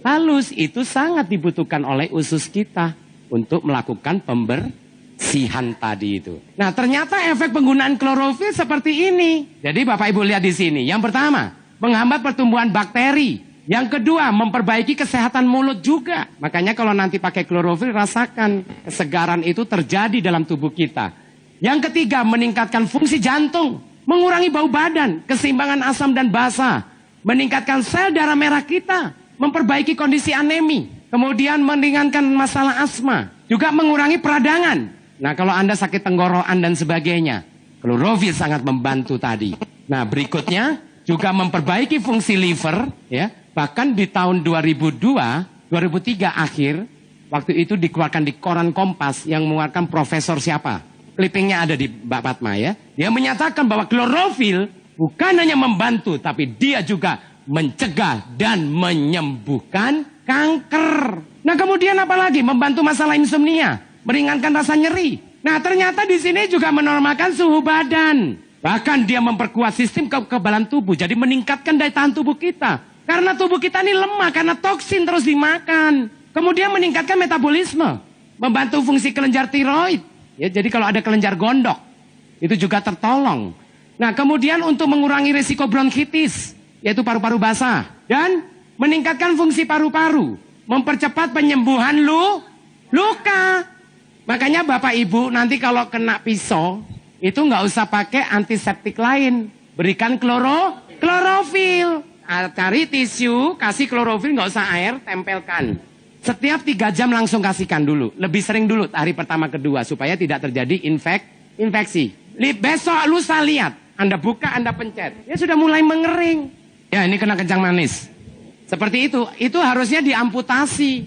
halus. Itu sangat dibutuhkan oleh usus kita untuk melakukan pembersihan tadi itu. Nah, ternyata efek penggunaan klorofil seperti ini. Jadi Bapak Ibu lihat di sini. Yang pertama, menghambat pertumbuhan bakteri. Yang kedua, memperbaiki kesehatan mulut juga. Makanya kalau nanti pakai klorofil, rasakan kesegaran itu terjadi dalam tubuh kita. Yang ketiga, meningkatkan fungsi jantung, mengurangi bau badan, keseimbangan asam dan basa, meningkatkan sel darah merah kita, memperbaiki kondisi anemi, kemudian meringankan masalah asma, juga mengurangi peradangan. Nah, kalau Anda sakit tenggorokan dan sebagainya, klorofil sangat membantu tadi. Nah, berikutnya juga memperbaiki fungsi liver, ya. Bahkan di tahun 2003 akhir, waktu itu dikeluarkan di koran Kompas yang mengeluarkan profesor siapa? Clippingnya ada di Mbak Fatma ya. Dia menyatakan bahwa klorofil bukan hanya membantu, tapi dia juga mencegah dan menyembuhkan kanker. Nah, kemudian apa lagi? Membantu masalah insomnia, meringankan rasa nyeri. Nah, ternyata di sini juga menormalkan suhu badan. Bahkan dia memperkuat sistem kekebalan tubuh, jadi meningkatkan daya tahan tubuh kita. Karena tubuh kita ini lemah, karena toksin terus dimakan. Kemudian meningkatkan metabolisme, membantu fungsi kelenjar tiroid. Ya, jadi kalau ada kelenjar gondok, itu juga tertolong. Nah, kemudian untuk mengurangi risiko bronkitis, yaitu paru-paru basah. Dan meningkatkan fungsi paru-paru, mempercepat penyembuhan luka. Makanya Bapak Ibu nanti kalau kena pisau, itu nggak usah pakai antiseptik lain. Berikan klorofil. Cari tisu, kasih klorofil, nggak usah air, tempelkan. Setiap 3 jam langsung kasihkan dulu. Lebih sering dulu hari pertama kedua supaya tidak terjadi infeksi. Besok lusa lihat, Anda buka, Anda pencet. Ya sudah mulai mengering. Ya, ini kena kencang manis. Seperti itu. Itu harusnya diamputasi.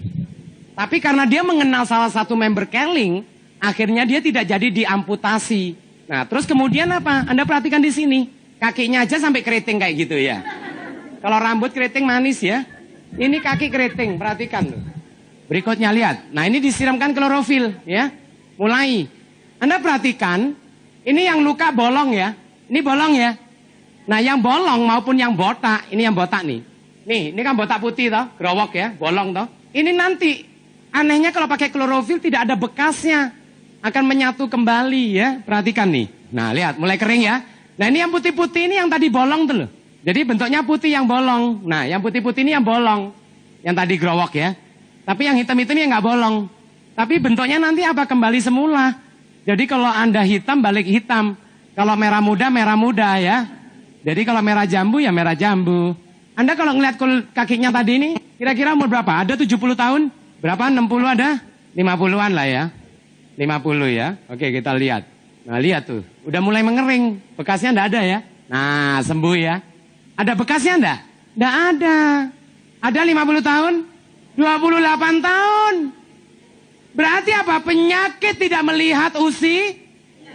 Tapi karena dia mengenal salah satu member Keling, akhirnya dia tidak jadi diamputasi. Nah, terus kemudian apa? Anda perhatikan di sini. Kakinya aja sampai keriting kayak gitu ya. Kalau rambut keriting manis ya. Ini kaki keriting, perhatikan loh. Berikutnya lihat. Nah, ini disiramkan klorofil ya. Mulai. Anda perhatikan, ini yang luka bolong ya. Ini bolong ya. Nah, yang bolong maupun yang botak, ini yang botak nih. Nih, ini kan botak putih toh, growok ya, bolong toh. Ini nanti anehnya kalau pakai klorofil tidak ada bekasnya. Akan menyatu kembali ya. Perhatikan nih. Nah, lihat mulai kering ya. Nah, ini yang putih-putih ini yang tadi bolong tuh loh. Jadi bentuknya putih yang bolong. Nah, yang putih-putih ini yang bolong. Yang tadi growok ya. Tapi yang hitam-hitam yang nggak bolong. Tapi bentuknya nanti apa? Kembali semula. Jadi kalau Anda hitam, balik hitam. Kalau merah muda ya. Jadi kalau merah jambu, ya merah jambu. Anda kalau ngeliat kakinya tadi ini, kira-kira umur berapa? Ada 70 tahun? Berapa? 60 ada? 50-an lah ya. 50 ya. Oke, kita lihat. Nah, lihat tuh. Udah mulai mengering. Bekasnya nggak ada ya. Nah, sembuh ya. Ada bekasnya enggak? Enggak ada. Ada 50 tahun? 28 tahun. Berarti apa? Penyakit tidak melihat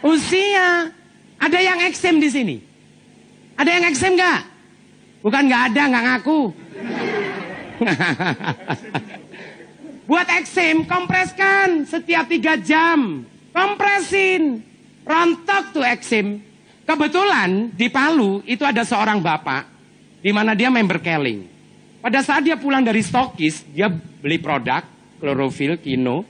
usia. Ada yang eksem di sini? Ada yang eksem enggak? Bukan enggak ada, enggak ngaku. Buat eksem, kompreskan setiap 3 jam. Kompresin. Rontok tuh eksem. Kebetulan di Palu itu ada seorang bapak di mana dia member Keling. Pada saat dia pulang dari stokis, dia beli produk klorofil, kino.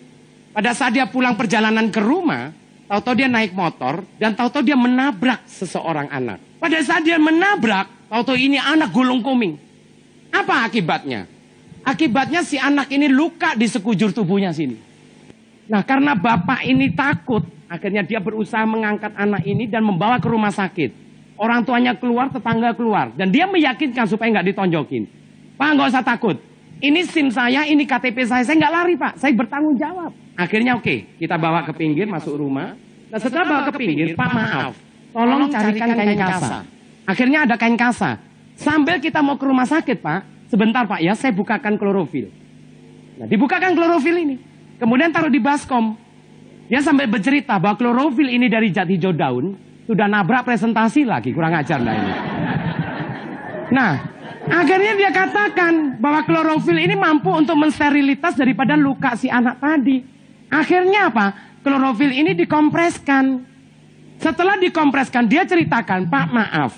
Pada saat dia pulang perjalanan ke rumah, tahu-tahu dia naik motor dan tahu-tahu dia menabrak seseorang anak. Pada saat dia menabrak, tahu-tahu ini anak gulung kuming. Apa akibatnya? Akibatnya si anak ini luka di sekujur tubuhnya sini. Nah, karena bapak ini takut, akhirnya dia berusaha mengangkat anak ini dan membawa ke rumah sakit. Orang tuanya keluar, tetangga keluar. Dan dia meyakinkan supaya nggak ditonjokin. Pak, nggak usah takut. Ini SIM saya, ini KTP saya nggak lari Pak. Saya bertanggung jawab. Akhirnya oke, kita bawa ke pinggir, masuk rumah. Nah, setelah bawa ke pinggir, Pak maaf. Tolong carikan kain kasa. Akhirnya ada kain kasa. Sambil kita mau ke rumah sakit Pak, sebentar Pak ya, saya bukakan klorofil. Nah, dibukakan klorofil ini. Kemudian taruh di baskom. Dia sampai bercerita bahwa klorofil ini dari zat hijau daun sudah nabrak presentasi lagi, kurang ajar lah ini. Nah, akhirnya dia katakan bahwa klorofil ini mampu untuk mensterilitas daripada luka si anak tadi. Akhirnya apa? Klorofil ini dikompreskan. Setelah dikompreskan, dia ceritakan, Pak maaf,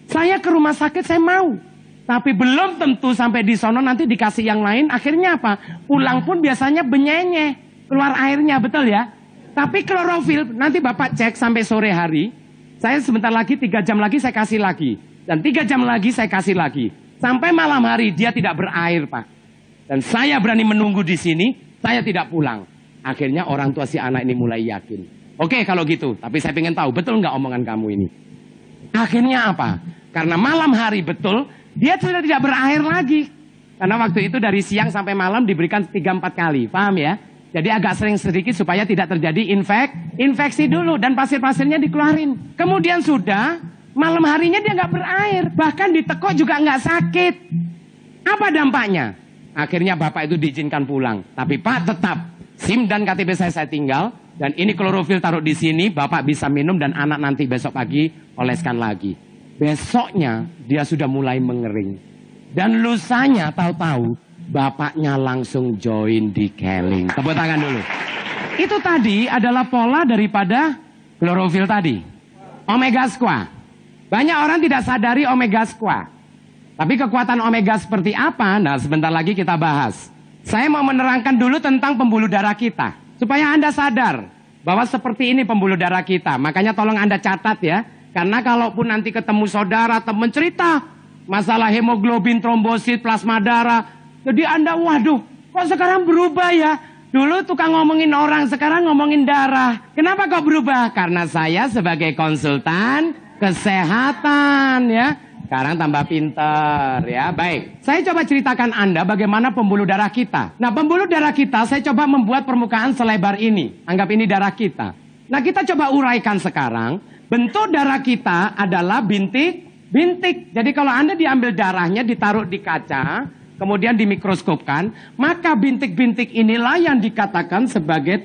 saya ke rumah sakit saya mau. Tapi belum tentu sampai di sono nanti dikasih yang lain. Akhirnya apa? Pulang pun biasanya benyenye, keluar airnya, betul ya? Tapi klorofil, nanti Bapak cek sampai sore hari. Saya sebentar lagi, 3 jam lagi saya kasih lagi. Dan 3 jam lagi saya kasih lagi. Sampai malam hari dia tidak berair, Pak. Dan saya berani menunggu di sini, saya tidak pulang. Akhirnya orang tua si anak ini mulai yakin. Oke kalau gitu, tapi saya ingin tahu, betul nggak omongan kamu ini? Akhirnya apa? Karena malam hari betul, dia sudah tidak berair lagi. Karena waktu itu dari siang sampai malam diberikan 3-4 kali. Paham ya? Jadi agak sering sedikit supaya tidak terjadi infeksi dulu. Dan pasir-pasirnya dikeluarin. Kemudian sudah, malam harinya dia nggak berair. Bahkan ditekuk juga nggak sakit. Apa dampaknya? Akhirnya Bapak itu diizinkan pulang. Tapi Pak tetap, SIM dan KTP saya tinggal. Dan ini klorofil taruh di sini. Bapak bisa minum dan anak nanti besok pagi oleskan lagi. Besoknya dia sudah mulai mengering. Dan lusanya tahu-tahu bapaknya langsung join di Keling. Tepuk tangan dulu. Itu tadi adalah pola daripada klorofil tadi. Omega squat. Banyak orang tidak sadari omega squat. Tapi kekuatan omega seperti apa? Nah sebentar lagi kita bahas. Saya mau menerangkan dulu tentang pembuluh darah kita. Supaya Anda sadar bahwa seperti ini pembuluh darah kita. Makanya tolong Anda catat ya. Karena kalaupun nanti ketemu saudara, teman cerita masalah hemoglobin, trombosit, plasma darah. Jadi Anda, waduh, kok sekarang berubah ya? Dulu tukang ngomongin orang, sekarang ngomongin darah. Kenapa kok berubah? Karena saya sebagai konsultan kesehatan ya. Sekarang tambah pinter ya. Baik, saya coba ceritakan Anda bagaimana pembuluh darah kita. Nah, pembuluh darah kita saya coba membuat permukaan selebar ini. Anggap ini darah kita. Nah, kita coba uraikan sekarang. Bentuk darah kita adalah bintik. Jadi kalau Anda diambil darahnya, ditaruh di kaca, kemudian dimikroskopkan, maka bintik-bintik inilah yang dikatakan sebagai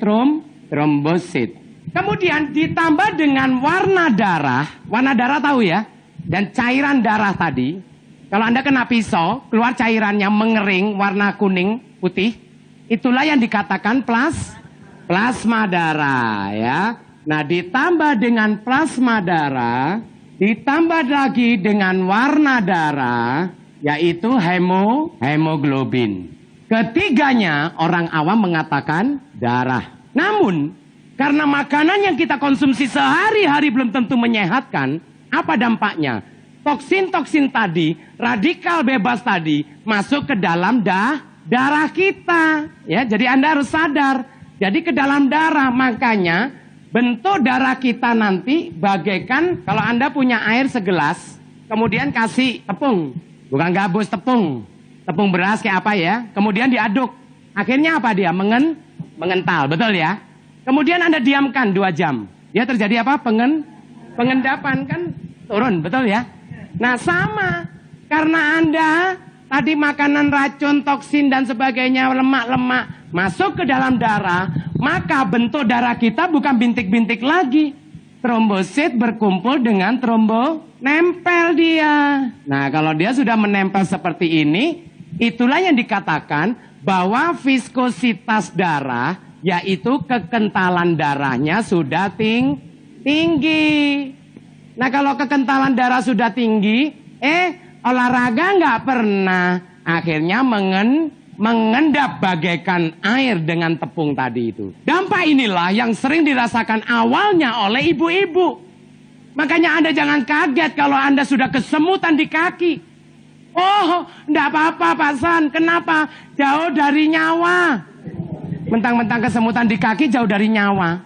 trombosit. Kemudian ditambah dengan warna darah tahu ya? Dan cairan darah tadi, kalau Anda kena pisau, keluar cairannya mengering, warna kuning, putih, itulah yang dikatakan plasma darah ya. Nah, ditambah dengan plasma darah, ditambah lagi dengan warna darah, yaitu hemoglobin. Ketiganya orang awam mengatakan darah. Namun, karena makanan yang kita konsumsi sehari-hari belum tentu menyehatkan, apa dampaknya? Toksin-toksin tadi, radikal bebas tadi, masuk ke dalam darah kita. Ya, jadi Anda harus sadar. Jadi ke dalam darah, makanya bentuk darah kita nanti bagaikan kalau Anda punya air segelas, kemudian kasih tepung, bukan gabus, tepung beras kayak apa ya, kemudian diaduk, akhirnya apa dia? Mengental, betul ya? Kemudian Anda diamkan 2 jam, dia terjadi apa? Pengendapan kan turun, betul ya? Nah sama, karena Anda tadi makanan racun, toksin dan sebagainya, lemak-lemak masuk ke dalam darah, maka bentuk darah kita bukan bintik-bintik lagi. Trombosit berkumpul dengan nempel dia. Nah kalau dia sudah menempel seperti ini, itulah yang dikatakan bahwa viskositas darah, yaitu kekentalan darahnya sudah tinggi. Nah kalau kekentalan darah sudah tinggi, olahraga nggak pernah, akhirnya mengendap bagaikan air dengan tepung tadi itu. Dampak inilah yang sering dirasakan awalnya oleh ibu-ibu. Makanya Anda jangan kaget kalau Anda sudah kesemutan di kaki. Oh, enggak apa-apa Pak San. Kenapa? Jauh dari nyawa. Mentang-mentang kesemutan di kaki jauh dari nyawa.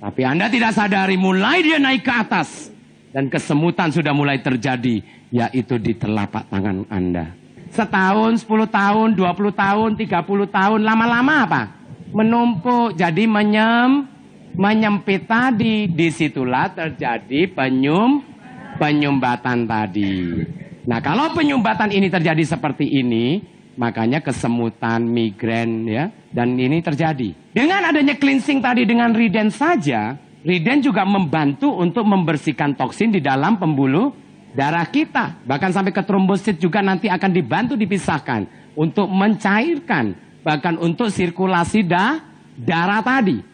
Tapi Anda tidak sadari mulai dia naik ke atas. Dan kesemutan sudah mulai terjadi, yaitu di telapak tangan Anda. Setahun, 10 tahun, 20 tahun, 30 tahun, lama-lama apa? Menumpuk, jadi menyempit tadi. Disitulah terjadi penyumbatan tadi. Nah kalau penyumbatan ini terjadi seperti ini, makanya kesemutan, migrain ya, dan ini terjadi. Dengan adanya cleansing tadi dengan Riden saja, Riden juga membantu untuk membersihkan toksin di dalam pembuluh darah kita. Bahkan sampai ke trombosit juga nanti akan dibantu dipisahkan untuk mencairkan, bahkan untuk sirkulasi darah tadi.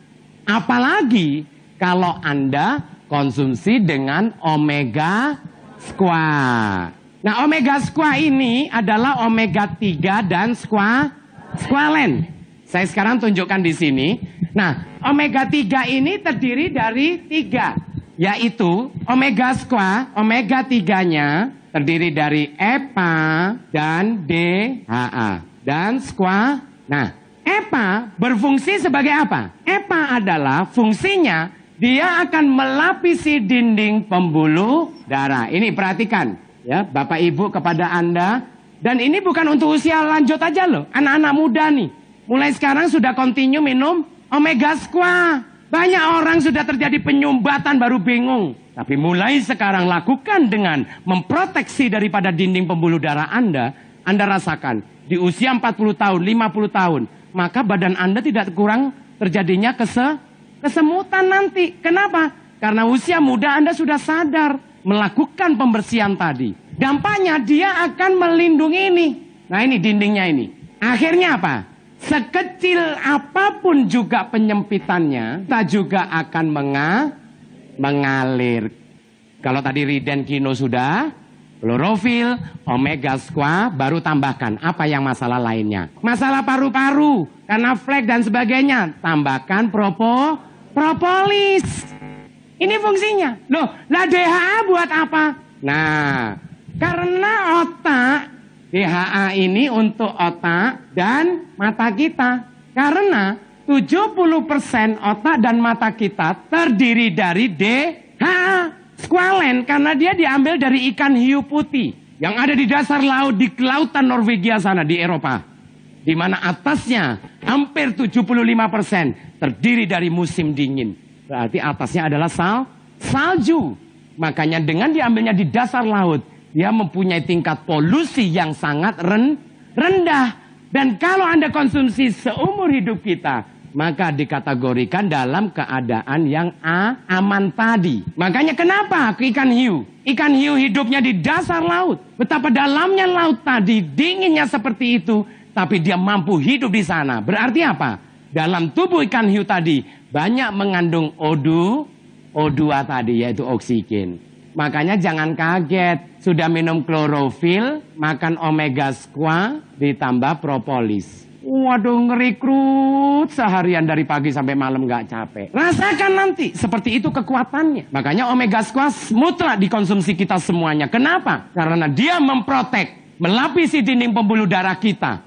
Apalagi kalau Anda konsumsi dengan omega squat. Nah, omega squaa ini adalah omega 3 dan squalene. Saya sekarang tunjukkan di sini. Nah, omega 3 ini terdiri dari 3, yaitu omega squaa, omega 3-nya terdiri dari EPA dan DHA dan squaa. Nah, EPA berfungsi sebagai apa? EPA adalah fungsinya dia akan melapisi dinding pembuluh darah. Ini perhatikan. Ya, Bapak Ibu kepada Anda, dan ini bukan untuk usia lanjut aja loh, anak-anak muda nih, mulai sekarang sudah continue minum omega squaa. Banyak orang sudah terjadi penyumbatan baru bingung, tapi mulai sekarang lakukan dengan memproteksi daripada dinding pembuluh darah Anda rasakan di usia 40 tahun, 50 tahun, maka badan Anda tidak kurang terjadinya kesemutan nanti. Kenapa? Karena usia muda Anda sudah sadar melakukan pembersihan tadi. Dampaknya dia akan melindungi ini. Nah, ini dindingnya ini. Akhirnya apa? Sekecil apapun juga penyempitannya, kita juga akan mengalir. Kalau tadi Ridenkino sudah, klorofil, omega squaa, baru tambahkan apa yang masalah lainnya. Masalah paru-paru, karena flek dan sebagainya, tambahkan propolis. Ini fungsinya. Loh, lah DHA buat apa? Nah, karena otak, DHA ini untuk otak dan mata kita. Karena 70% otak dan mata kita terdiri dari DHA, squalene, karena dia diambil dari ikan hiu putih yang ada di dasar laut di kelautan Norwegia sana di Eropa. Di mana atasnya hampir 75% terdiri dari musim dingin. Berarti atasnya adalah salju. Makanya dengan diambilnya di dasar laut, dia mempunyai tingkat polusi yang sangat rendah. Dan kalau Anda konsumsi seumur hidup kita, maka dikategorikan dalam keadaan yang aman tadi. Makanya kenapa ikan hiu? Ikan hiu hidupnya di dasar laut. Betapa dalamnya laut tadi, dinginnya seperti itu, tapi dia mampu hidup di sana. Berarti apa? Dalam tubuh ikan hiu tadi banyak mengandung O2 tadi, yaitu oksigen. Makanya jangan kaget, sudah minum klorofil, makan omega squaa, ditambah propolis. Waduh, ngerekrut seharian dari pagi sampai malam nggak capek. Rasakan nanti, seperti itu kekuatannya. Makanya omega squaa mutlak dikonsumsi kita semuanya. Kenapa? Karena dia memprotek, melapisi dinding pembuluh darah kita.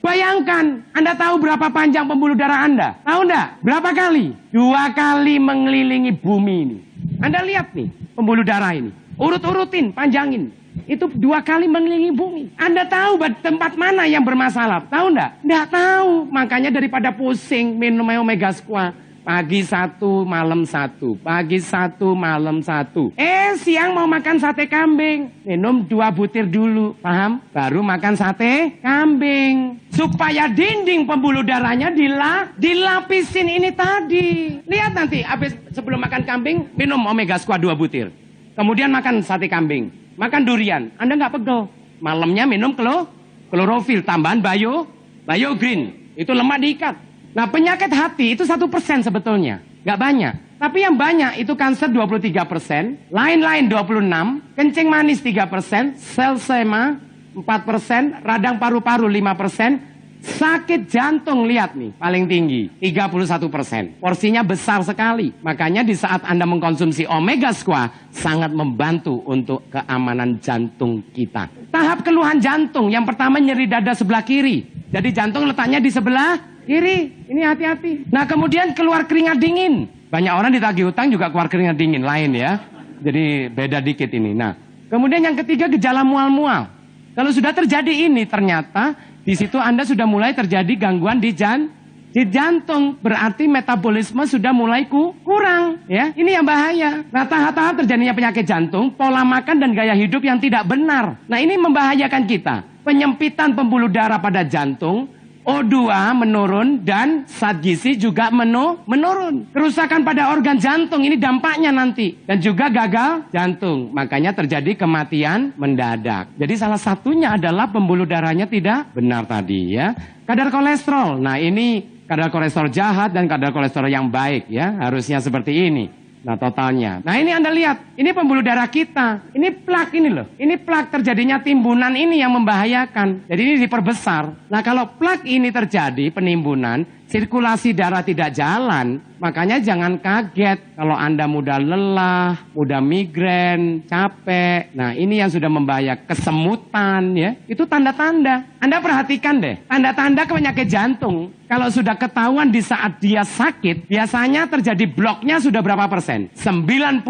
Bayangkan, Anda tahu berapa panjang pembuluh darah Anda? Tahu enggak? Berapa kali? 2 kali mengelilingi bumi ini. Anda lihat nih, pembuluh darah ini. Urut-urutin, panjangin. Itu 2 kali mengelilingi bumi. Anda tahu tempat mana yang bermasalah? Tahu enggak? Enggak tahu. Makanya daripada pusing, minum omega squaa. Pagi 1, malam 1. Pagi 1, malam 1. Siang mau makan sate kambing. Minum 2 butir dulu. Paham? Baru makan sate kambing. Supaya dinding pembuluh darahnya dilapisin ini tadi. Lihat nanti, sebelum makan kambing, minum omega squaa 2 butir. Kemudian makan sate kambing. Makan durian. Anda nggak pegel. Malamnya minum klorofil. Tambahan biogreen. Itu lemak diikat. Nah, penyakit hati itu 1% sebetulnya. Nggak banyak. Tapi yang banyak itu kanker 23%, lain-lain 26%, kencing manis 3%, sel sema 4%, radang paru-paru 5%, sakit jantung lihat nih paling tinggi 31%. Porsinya besar sekali. Makanya di saat Anda mengkonsumsi omega squaa sangat membantu untuk keamanan jantung kita. Tahap keluhan jantung, yang pertama nyeri dada sebelah kiri. Jadi jantung letaknya di sebelah kiri, ini hati-hati. Nah, kemudian keluar keringat dingin. Banyak orang ditagih utang juga keluar keringat dingin lain ya. Jadi beda dikit ini. Nah, kemudian yang ketiga gejala mual-mual. Kalau sudah terjadi ini ternyata di situ Anda sudah mulai terjadi gangguan di jantung. Berarti metabolisme sudah mulai kurang ya. Ini yang bahaya. Nah, tahap-tahap terjadinya penyakit jantung, pola makan dan gaya hidup yang tidak benar. Nah, ini membahayakan kita. Penyempitan pembuluh darah pada jantung, O2 menurun dan zat gizi juga menurun. Kerusakan pada organ jantung ini dampaknya nanti. Dan juga gagal jantung. Makanya terjadi kematian mendadak. Jadi salah satunya adalah pembuluh darahnya tidak benar tadi ya. Kadar kolesterol. Nah, ini kadar kolesterol jahat dan kadar kolesterol yang baik ya. Harusnya seperti ini. Nah totalnya. Nah ini Anda lihat, ini pembuluh darah kita. Ini plak ini loh. Ini plak terjadinya timbunan ini yang membahayakan. Jadi ini diperbesar. Nah kalau plak ini terjadi penimbunan, sirkulasi darah tidak jalan, makanya jangan kaget kalau Anda mudah lelah, mudah migrain, capek. Nah ini yang sudah membahayakan, kesemutan ya. Itu tanda-tanda. Anda perhatikan deh, tanda-tanda penyakit jantung. Kalau sudah ketahuan di saat dia sakit, biasanya terjadi bloknya sudah berapa persen? 95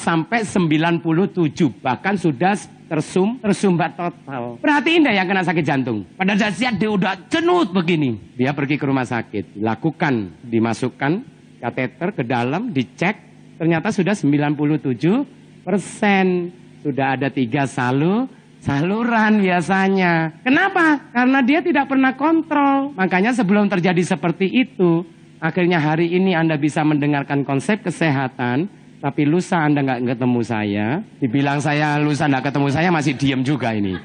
sampai 97, bahkan sudah tersumbat total. Perhatiin deh yang kena sakit jantung. Pada saat dia udah cenut begini, dia pergi ke rumah sakit, lakukan, dimasukkan kateter ke dalam, dicek, ternyata sudah 97%. Sudah ada 3 saluran biasanya. Kenapa? Karena dia tidak pernah kontrol. Makanya sebelum terjadi seperti itu, akhirnya hari ini Anda bisa mendengarkan konsep kesehatan, tapi lusa Anda nggak ketemu saya. Dibilang saya lusa nggak ketemu saya masih diem juga ini.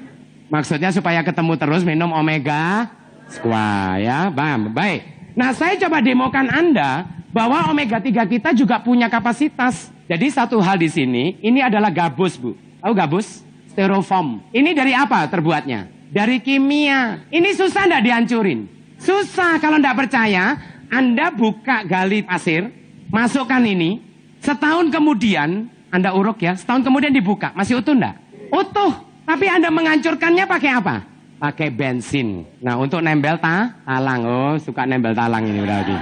Maksudnya supaya ketemu terus minum omega squash ya. Baik. Nah saya coba demokan Anda bahwa omega 3 kita juga punya kapasitas. Jadi satu hal di sini, ini adalah gabus Bu. Tahu gabus? Styrofoam. Ini dari apa terbuatnya? Dari kimia. Ini susah nggak dihancurin? Susah. Kalau nggak percaya, Anda buka gali pasir, masukkan ini, setahun kemudian, Anda uruk ya, setahun kemudian dibuka. Masih utuh nggak? Utuh. Tapi Anda menghancurkannya pakai apa? Pakai bensin. Nah untuk nembel talang. Oh suka nembel talang ini berarti.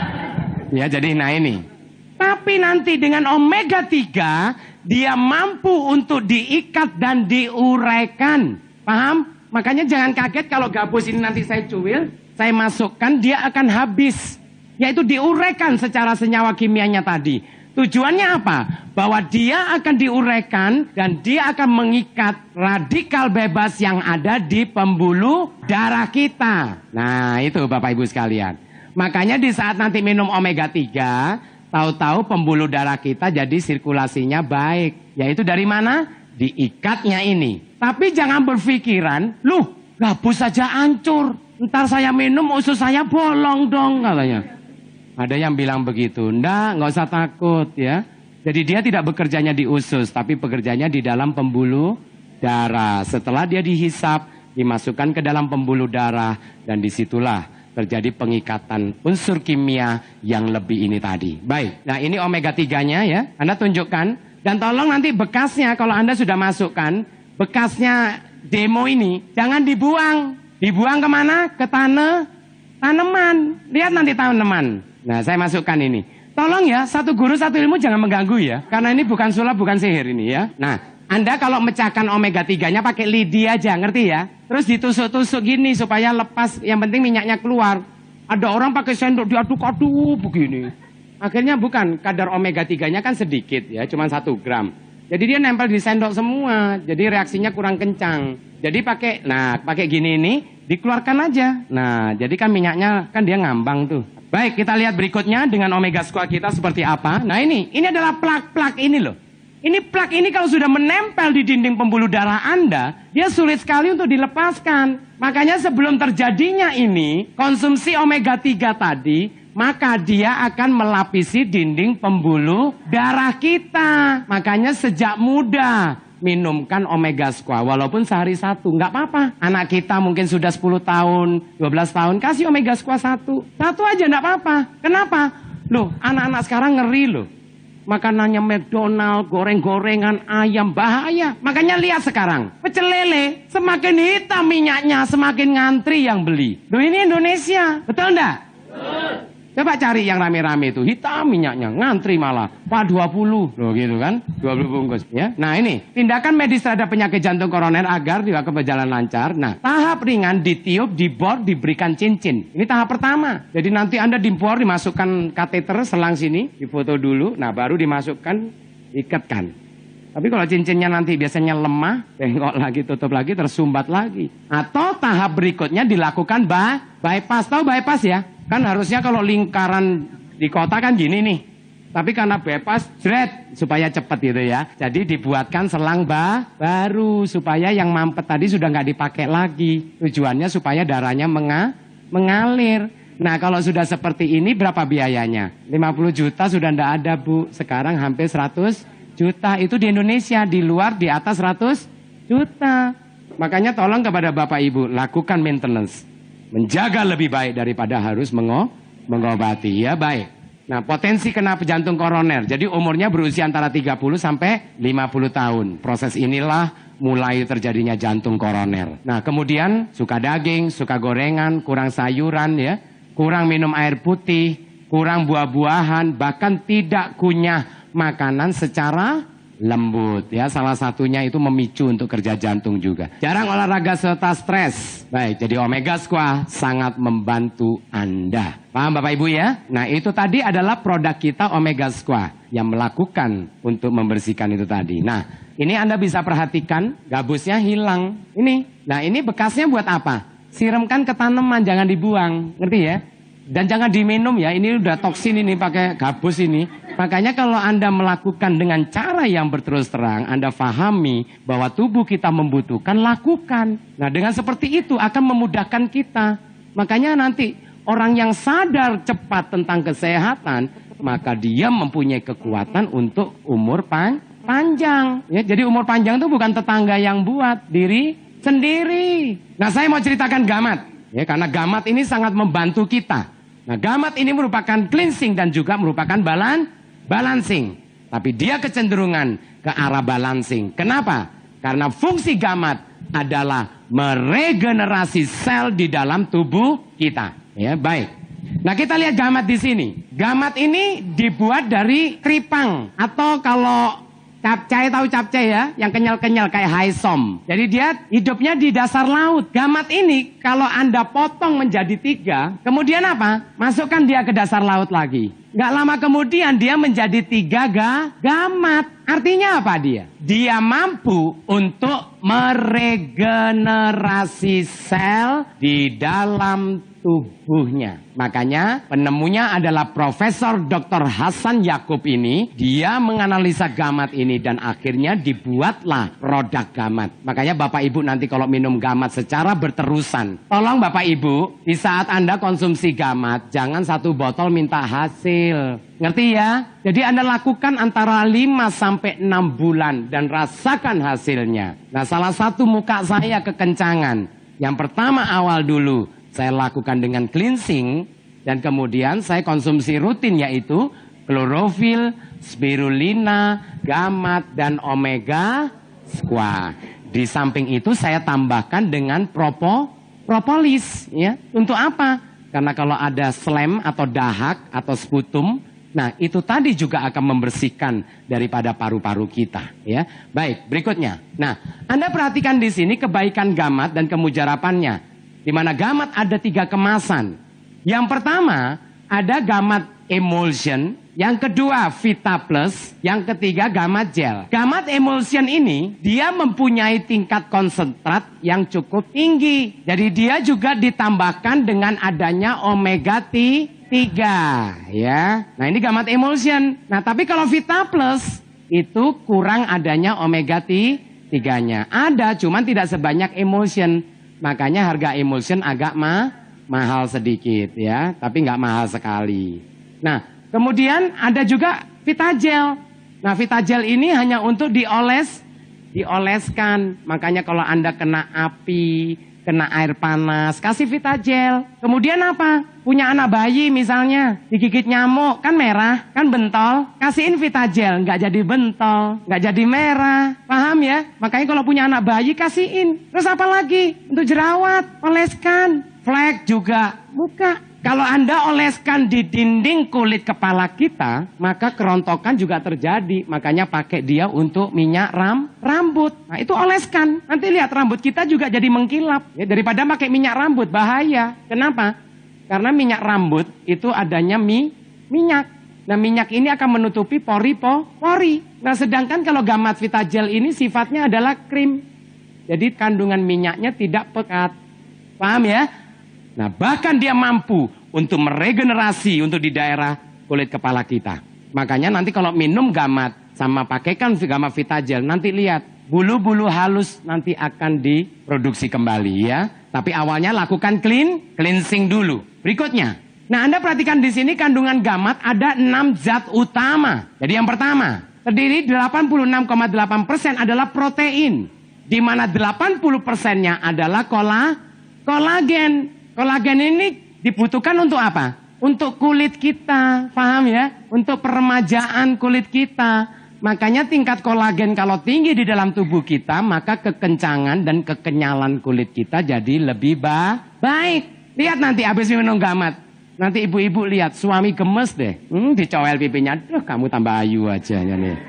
Ya jadi nah ini. Tapi nanti dengan omega 3, dia mampu untuk diikat dan diuraikan. Paham? Makanya jangan kaget kalau gabus ini nanti saya cuil, saya masukkan, dia akan habis. Yaitu diuraikan secara senyawa kimianya tadi. Tujuannya apa? Bahwa dia akan diuraikan dan dia akan mengikat radikal bebas yang ada di pembuluh darah kita. Nah itu Bapak Ibu sekalian. Makanya di saat nanti minum omega 3, tahu-tahu pembuluh darah kita jadi sirkulasinya baik. Yaitu dari mana? Diikatnya ini. Tapi jangan berpikiran, loh gabus saja hancur. Ntar saya minum usus saya bolong dong katanya. Ada yang bilang begitu. Nggak usah takut ya. Jadi dia tidak bekerjanya di usus, tapi bekerjanya di dalam pembuluh darah. Setelah dia dihisap, dimasukkan ke dalam pembuluh darah, dan disitulah terjadi pengikatan unsur kimia yang lebih ini tadi. Baik, nah ini omega 3-nya ya, Anda tunjukkan. Dan tolong nanti bekasnya, kalau Anda sudah masukkan, bekasnya demo ini, jangan dibuang. Dibuang kemana? Ke tanaman. Lihat nanti tanaman. Nah saya masukkan ini. Tolong ya, satu guru satu ilmu jangan mengganggu ya. Karena ini bukan sulap, bukan sihir ini ya. Nah Anda kalau mecahkan omega 3-nya pakai lidi aja, ngerti ya? Terus ditusuk-tusuk gini supaya lepas, yang penting minyaknya keluar. Ada orang pakai sendok diaduk-aduk begini. Akhirnya bukan, kadar omega 3-nya kan sedikit ya, cuma 1 gram. Jadi dia nempel di sendok semua, jadi reaksinya kurang kencang. Jadi pakai gini ini, dikeluarkan aja. Nah, jadi kan minyaknya, kan dia ngambang tuh. Baik, kita lihat berikutnya dengan omega squash kita seperti apa. Nah ini adalah plak-plak ini loh. Ini plak ini kalau sudah menempel di dinding pembuluh darah Anda, dia sulit sekali untuk dilepaskan. Makanya sebelum terjadinya ini, konsumsi omega 3 tadi, maka dia akan melapisi dinding pembuluh darah kita. Makanya sejak muda, minumkan omega squash. Walaupun sehari 1, nggak apa-apa. Anak kita mungkin sudah 10 tahun, 12 tahun, kasih omega squash 1. 1 aja nggak apa-apa. Kenapa? Loh, anak-anak sekarang ngeri loh. Makanannya McDonald, goreng-gorengan, ayam, bahaya. Makanya lihat sekarang, pecel lele, semakin hitam minyaknya, semakin ngantri yang beli. Loh ini Indonesia, betul enggak? Betul. Coba cari yang rame-rame itu, hitam minyaknya, ngantri malah. Pak 20, loh gitu kan, 20 bungkus. Ya. Nah ini, tindakan medis terhadap penyakit jantung koroner agar juga berjalan lancar. Nah, tahap ringan ditiup, dibor, diberikan cincin. Ini tahap pertama. Jadi nanti Anda dibor, dimasukkan kateter selang sini, difoto dulu, nah baru dimasukkan, ikatkan. Tapi kalau cincinnya nanti biasanya lemah, bengkok lagi, tutup lagi, tersumbat lagi. Atau tahap berikutnya dilakukan bypass. Tahu bypass ya? Kan harusnya kalau lingkaran di kota kan gini nih. Tapi karena bypass, jret, supaya cepat gitu ya. Jadi dibuatkan selang baru, supaya yang mampet tadi sudah nggak dipakai lagi. Tujuannya supaya darahnya mengalir. Nah kalau sudah seperti ini berapa biayanya? 50 juta sudah ndak ada Bu. Sekarang hampir 100 juta. Itu di Indonesia, di luar di atas 100 juta. Makanya tolong kepada Bapak Ibu, lakukan maintenance. Menjaga lebih baik daripada harus mengobati. Ya baik. Nah potensi kena jantung koroner. Jadi umurnya berusia antara 30 sampai 50 tahun. Proses inilah mulai terjadinya jantung koroner. Nah kemudian suka daging, suka gorengan, kurang sayuran ya. Kurang minum air putih, kurang buah-buahan, bahkan tidak kunyah makanan secara lembut. Ya, salah satunya itu memicu untuk kerja jantung juga. Jarang olahraga serta stres. Baik, jadi Omega Squad sangat membantu Anda. Paham Bapak Ibu ya? Nah itu tadi adalah produk kita Omega Squad yang melakukan untuk membersihkan itu tadi. Nah ini Anda bisa perhatikan gabusnya hilang. Ini, nah ini bekasnya buat apa? Siramkan ke tanaman, jangan dibuang, ngerti ya? Dan jangan diminum ya, ini udah toksin ini pakai gabus ini. Makanya kalau Anda melakukan dengan cara yang berterus terang, Anda pahami bahwa tubuh kita membutuhkan, lakukan. Nah dengan seperti itu akan memudahkan kita. Makanya nanti orang yang sadar cepat tentang kesehatan, maka dia mempunyai kekuatan untuk umur panjang. Ya, jadi umur panjang itu bukan tetangga yang buat, diri sendiri. Nah saya mau ceritakan gamat ya, karena gamat ini sangat membantu kita. Nah gamat ini merupakan cleansing dan juga merupakan balancing. Tapi dia kecenderungan ke arah balancing. Kenapa? Karena fungsi gamat adalah meregenerasi sel di dalam tubuh kita. Ya baik. Nah kita lihat gamat di sini. Gamat ini dibuat dari tripang atau kalau capcay, tahu capcay ya? Yang kenyal-kenyal kayak haisom. Jadi dia hidupnya di dasar laut. Gamat ini kalau Anda potong menjadi 3, kemudian apa? Masukkan dia ke dasar laut lagi. Nggak lama kemudian dia menjadi 3 gamat. Artinya apa dia? Dia mampu untuk meregenerasi sel di dalam tubuhnya. Makanya penemunya adalah Profesor Dr. Hasan Yakub ini. Dia menganalisa gamat ini dan akhirnya dibuatlah produk gamat. Makanya Bapak Ibu nanti kalau minum gamat secara berterusan, tolong Bapak Ibu di saat Anda konsumsi gamat jangan 1 botol minta hasil. Ngerti ya? Jadi Anda lakukan antara 5 sampai 6 bulan dan rasakan hasilnya. Nah salah satu muka saya kekencangan. Yang pertama awal dulu saya lakukan dengan cleansing dan kemudian saya konsumsi rutin yaitu klorofil, spirulina, gamat dan omega squad. Di samping itu saya tambahkan dengan propolis ya. Untuk apa? Karena kalau ada slem atau dahak atau sputum, nah itu tadi juga akan membersihkan daripada paru-paru kita ya. Baik, berikutnya. Nah, Anda perhatikan di sini kebaikan gamat dan kemujarapannya. Di mana gamat ada 3 kemasan. Yang pertama ada gamat emulsion, yang kedua Vita Plus, yang ketiga gamat gel. Gamat emulsion ini dia mempunyai tingkat konsentrat yang cukup tinggi. Jadi dia juga ditambahkan dengan adanya omega 3 ya. Nah ini gamat emulsion. Nah tapi kalau Vita Plus itu kurang adanya omega 3-nya. Ada cuman tidak sebanyak emulsion. Makanya harga emulsion agak mahal sedikit ya, tapi nggak mahal sekali. Nah, kemudian ada juga Vitagel. Nah, Vitagel ini hanya untuk dioleskan. Makanya kalau Anda kena api, kena air panas, kasih Vitagel. Kemudian apa? Punya anak bayi misalnya, digigit nyamuk, kan merah, kan bentol. Kasihin Vitagel, nggak jadi bentol, nggak jadi merah. Paham ya? Makanya kalau punya anak bayi, kasihin. Terus apa lagi? Untuk jerawat, oleskan. Flek juga, muka. Kalau Anda oleskan di dinding kulit kepala kita, maka kerontokan juga terjadi. Makanya pakai dia untuk minyak rambut. Nah itu oleskan. Nanti lihat rambut kita juga jadi mengkilap. Ya, daripada pakai minyak rambut, bahaya. Kenapa? Karena minyak rambut itu adanya minyak. Nah minyak ini akan menutupi pori. Nah sedangkan kalau gamat Vitagel ini sifatnya adalah krim. Jadi kandungan minyaknya tidak pekat. Paham ya? Nah bahkan dia mampu untuk meregenerasi untuk di daerah kulit kepala kita. Makanya nanti kalau minum gamat sama pakaikan gamat Vitagel, nanti lihat bulu-bulu halus nanti akan diproduksi kembali ya. Tapi awalnya lakukan cleansing dulu. Berikutnya, Nah, Anda perhatikan di sini kandungan gamat ada 6 zat utama. Jadi yang pertama, terdiri 86,8% adalah protein, di mana 80%-nya adalah kolagen. Kolagen ini dibutuhkan untuk apa? Untuk kulit kita, paham ya? Untuk peremajaan kulit kita. Makanya tingkat kolagen kalau tinggi di dalam tubuh kita, maka kekencangan dan kekenyalan kulit kita jadi lebih baik. Lihat nanti habis minum gamat. Nanti ibu-ibu lihat suami gemes deh. Dicowel pipinya. Duh, kamu tambah ayu aja.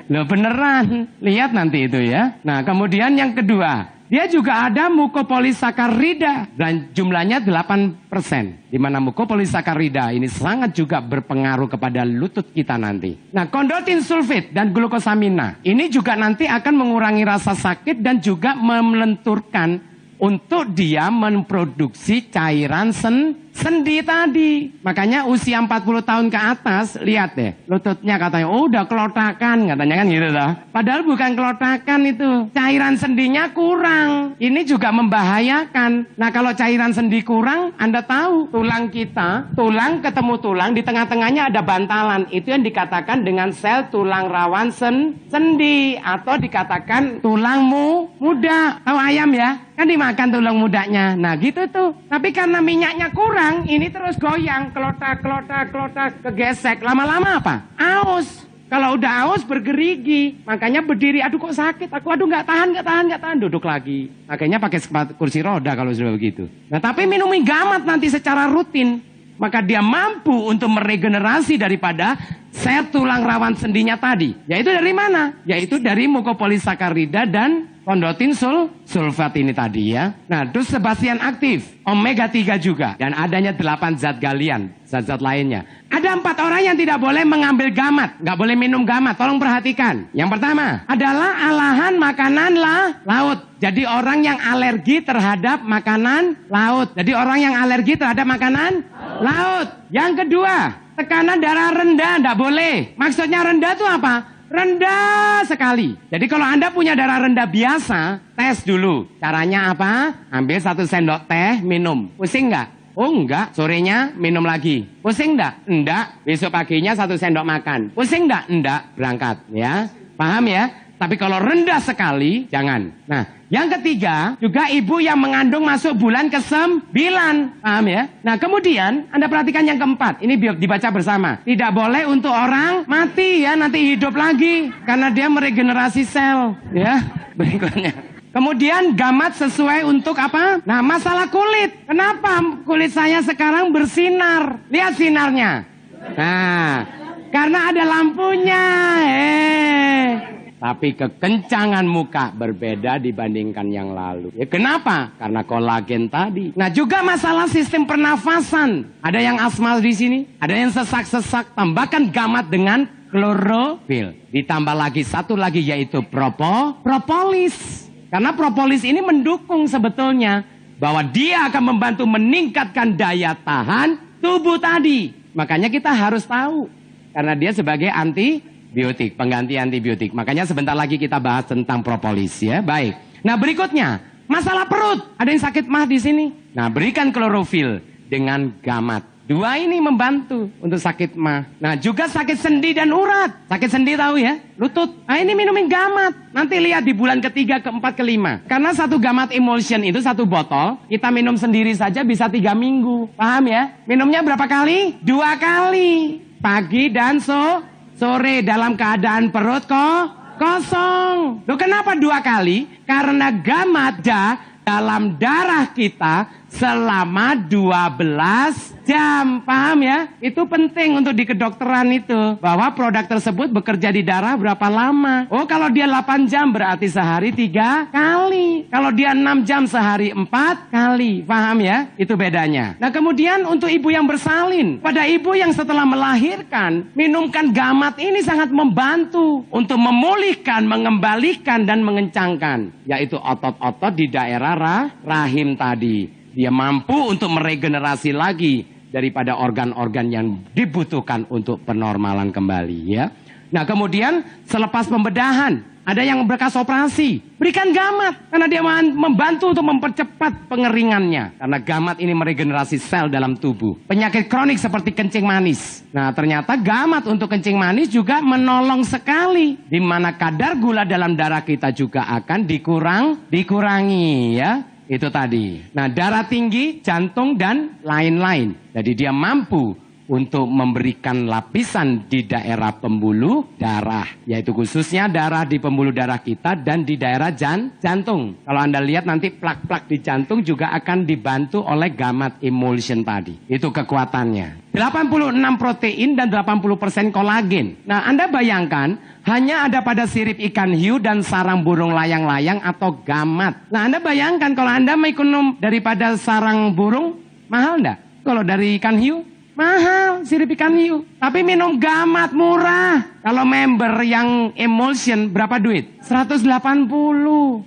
Loh beneran. Lihat nanti itu ya. Nah kemudian yang kedua. Dia juga ada mukopolisakarida. Dan jumlahnya 8%. Di mana mukopolisakarida ini sangat juga berpengaruh kepada lutut kita nanti. Nah kondotin sulfit dan glukosamina. Ini juga nanti akan mengurangi rasa sakit dan juga melenturkan untuk dia memproduksi cairan sendi tadi. Makanya usia 40 tahun ke atas, lihat deh, lututnya katanya, oh udah kelotakan, katanya kan gitu loh. Padahal bukan kelotakan itu, cairan sendinya kurang. Ini juga membahayakan. Nah kalau cairan sendi kurang, Anda tahu, tulang kita, tulang ketemu tulang, di tengah-tengahnya ada bantalan. Itu yang dikatakan dengan sel tulang rawan sendi, atau dikatakan tulangmu muda. Tahu ayam ya? Kan dimakan tulang mudanya. Nah gitu tuh. Tapi karena minyaknya kurang, ini terus goyang. Kelotak, kegesek. Lama-lama apa? Aus. Kalau udah aus bergerigi. Makanya berdiri, aduh kok sakit. Aduh nggak tahan. Duduk lagi. Makanya pakai kursi roda kalau sudah begitu. Nah tapi minum gamat nanti secara rutin. Maka dia mampu untuk meregenerasi daripada sel tulang rawan sendinya tadi. Yaitu dari mana? Yaitu dari mukopolisakarida dan kondotin sulfat ini tadi ya. Nah, terus Sebastian aktif, omega 3 juga. Dan adanya 8 zat galian, zat-zat lainnya. Ada 4 orang yang tidak boleh mengambil gamat, nggak boleh minum gamat. Tolong perhatikan. Yang pertama adalah alahan makanan laut. Jadi orang yang alergi terhadap makanan laut. Jadi orang yang alergi terhadap makanan laut. Yang kedua, tekanan darah rendah, nggak boleh. Maksudnya rendah itu apa? Rendah sekali. Jadi kalau Anda punya darah rendah biasa, tes dulu. Caranya apa? Ambil 1 sendok teh, minum. Pusing nggak? Oh enggak. Sorenya minum lagi. Pusing nggak? Enggak. Besok paginya 1 sendok makan. Pusing nggak? Enggak. Berangkat. Ya. Paham ya? Tapi kalau rendah sekali, jangan. Nah, yang ketiga, juga ibu yang mengandung masuk bulan ke-9. Paham ya? Nah, kemudian Anda perhatikan yang keempat. Ini dibaca bersama. Tidak boleh untuk orang mati ya, nanti hidup lagi. Karena dia meregenerasi sel. Ya, berikutnya. Kemudian gamat sesuai untuk apa? Nah, masalah kulit. Kenapa kulit saya sekarang bersinar? Lihat sinarnya. Nah, karena ada lampunya. Tapi kekencangan muka berbeda dibandingkan yang lalu. Ya, kenapa? Karena kolagen tadi. Nah juga masalah sistem pernafasan. Ada yang asma di sini, ada yang sesak-sesak. Tambahkan gamat dengan klorofil. Ditambah lagi satu lagi yaitu propolis. Karena propolis ini mendukung sebetulnya bahwa dia akan membantu meningkatkan daya tahan tubuh tadi. Makanya kita harus tahu. Karena dia sebagai antibiotik, pengganti antibiotik. Makanya sebentar lagi kita bahas tentang propolis ya. Baik. Nah berikutnya, masalah perut. Ada yang sakit mah di sini. Nah berikan klorofil dengan gamat. 2 ini membantu untuk sakit mah. Nah juga sakit sendi dan urat. Sakit sendi tahu ya, lutut. Nah ini minumin gamat. Nanti lihat di bulan ke-3, ke-4, ke-5. Karena 1 gamat emulsion itu 1 botol. Kita minum sendiri saja bisa 3 minggu. Paham ya? Minumnya berapa kali? 2 kali. Pagi dan sore dalam keadaan perut kosong. Loh kenapa 2 kali? Karena gamat dalam darah kita selama 12 jam. Paham ya? Itu penting untuk di kedokteran itu. Bahwa produk tersebut bekerja di darah berapa lama. Oh kalau dia 8 jam berarti sehari 3 kali. Kalau dia 6 jam sehari 4 kali. Paham ya? Itu bedanya. Nah kemudian untuk ibu yang bersalin. Pada ibu yang setelah melahirkan. Minumkan gamat ini sangat membantu. Untuk memulihkan, mengembalikan dan mengencangkan. Yaitu otot-otot di daerah rahim tadi. Dia mampu untuk meregenerasi lagi daripada organ-organ yang dibutuhkan untuk penormalan kembali ya. Nah kemudian selepas pembedahan ada yang bekas operasi, berikan gamat. Karena dia membantu untuk mempercepat pengeringannya. Karena gamat ini meregenerasi sel dalam tubuh. Penyakit kronik seperti kencing manis. Nah, ternyata gamat untuk kencing manis juga menolong sekali. Di mana kadar gula dalam darah kita juga akan dikurangi ya. Itu tadi. Nah, darah tinggi, jantung, dan lain-lain. Jadi dia mampu untuk memberikan lapisan di daerah pembuluh darah. Yaitu khususnya darah di pembuluh darah kita dan di daerah jantung. Kalau Anda lihat nanti plak-plak di jantung juga akan dibantu oleh gamat emulsion tadi. Itu kekuatannya. 86 protein dan 80% kolagen. Nah, Anda bayangkan hanya ada pada sirip ikan hiu dan sarang burung layang-layang atau gamat. Nah, Anda bayangkan kalau Anda minum daripada sarang burung, mahal enggak? Kalau dari ikan hiu? Mahal, sirip ikan hiu. Tapi minum gamat murah. Kalau member yang emulsion berapa duit? 180.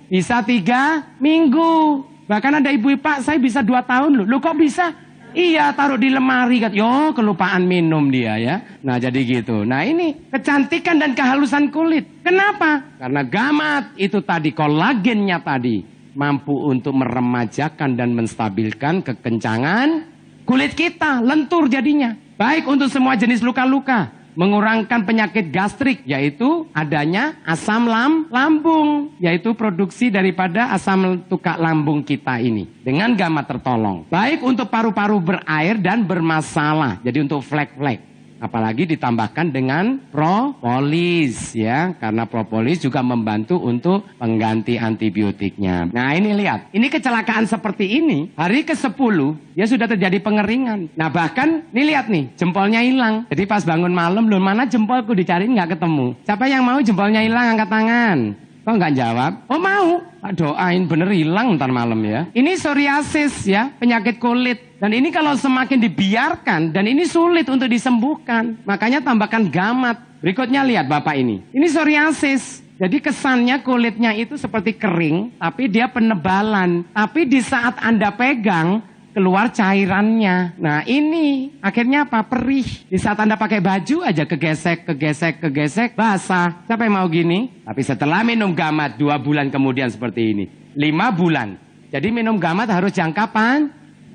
Bisa 3 minggu. Bahkan ada ibu Pak, saya bisa 2 tahun loh. Loh kok bisa? Iya, taruh di lemari. Yo, kelupaan minum dia ya. Nah, jadi gitu. Nah, ini kecantikan dan kehalusan kulit. Kenapa? Karena gamat itu tadi, kolagennya tadi, mampu untuk meremajakan dan menstabilkan kekencangan kulit kita, lentur jadinya. Baik untuk semua jenis luka-luka. Mengurangkan penyakit gastrik, yaitu adanya asam lambung. Yaitu produksi daripada asam tukak lambung kita ini. Dengan gamat tertolong. Baik untuk paru-paru berair dan bermasalah. Jadi untuk flek-flek. Apalagi ditambahkan dengan propolis ya. Karena propolis juga membantu untuk pengganti antibiotiknya. Nah ini lihat. Ini kecelakaan seperti ini. Hari ke-10 ya sudah terjadi pengeringan. Nah bahkan ini lihat nih. Jempolnya hilang. Jadi pas bangun malam. Loh mana jempolku dicariin nggak ketemu. Siapa yang mau jempolnya hilang angkat tangan. Kok nggak jawab? Oh mau. Pak doain bener hilang ntar malam ya. Ini psoriasis ya. Penyakit kulit. Dan ini kalau semakin dibiarkan. Dan ini sulit untuk disembuhkan. Makanya tambahkan gamat. Berikutnya lihat Bapak ini. Ini psoriasis. Jadi kesannya kulitnya itu seperti kering. Tapi dia penebalan. Tapi di saat Anda pegang. Keluar cairannya. Nah ini akhirnya apa? Perih. Di saat Anda pakai baju aja kegesek, basah. Siapa yang mau gini? Tapi setelah minum gamat 2 bulan kemudian seperti ini. 5 bulan. Jadi minum gamat harus jangka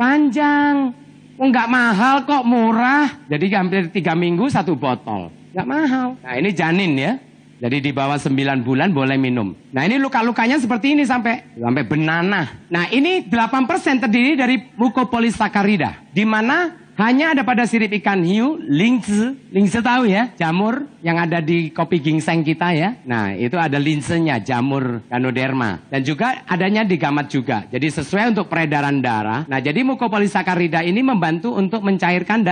panjang. Nggak mahal kok, murah. Jadi hampir 3 minggu 1 botol. Nggak mahal. Nah ini janin ya. Jadi di bawah 9 bulan boleh minum. Nah ini luka-lukanya seperti ini sampai benanah. Nah ini 8% terdiri dari mukopolisakarida. Di mana hanya ada pada sirip ikan hiu, linse. Linse tahu ya, jamur yang ada di kopi ginseng kita ya. Nah itu ada linsenya, jamur Ganoderma. Dan juga adanya di gamat juga. Jadi sesuai untuk peredaran darah. Nah jadi mukopolisakarida ini membantu untuk mencairkan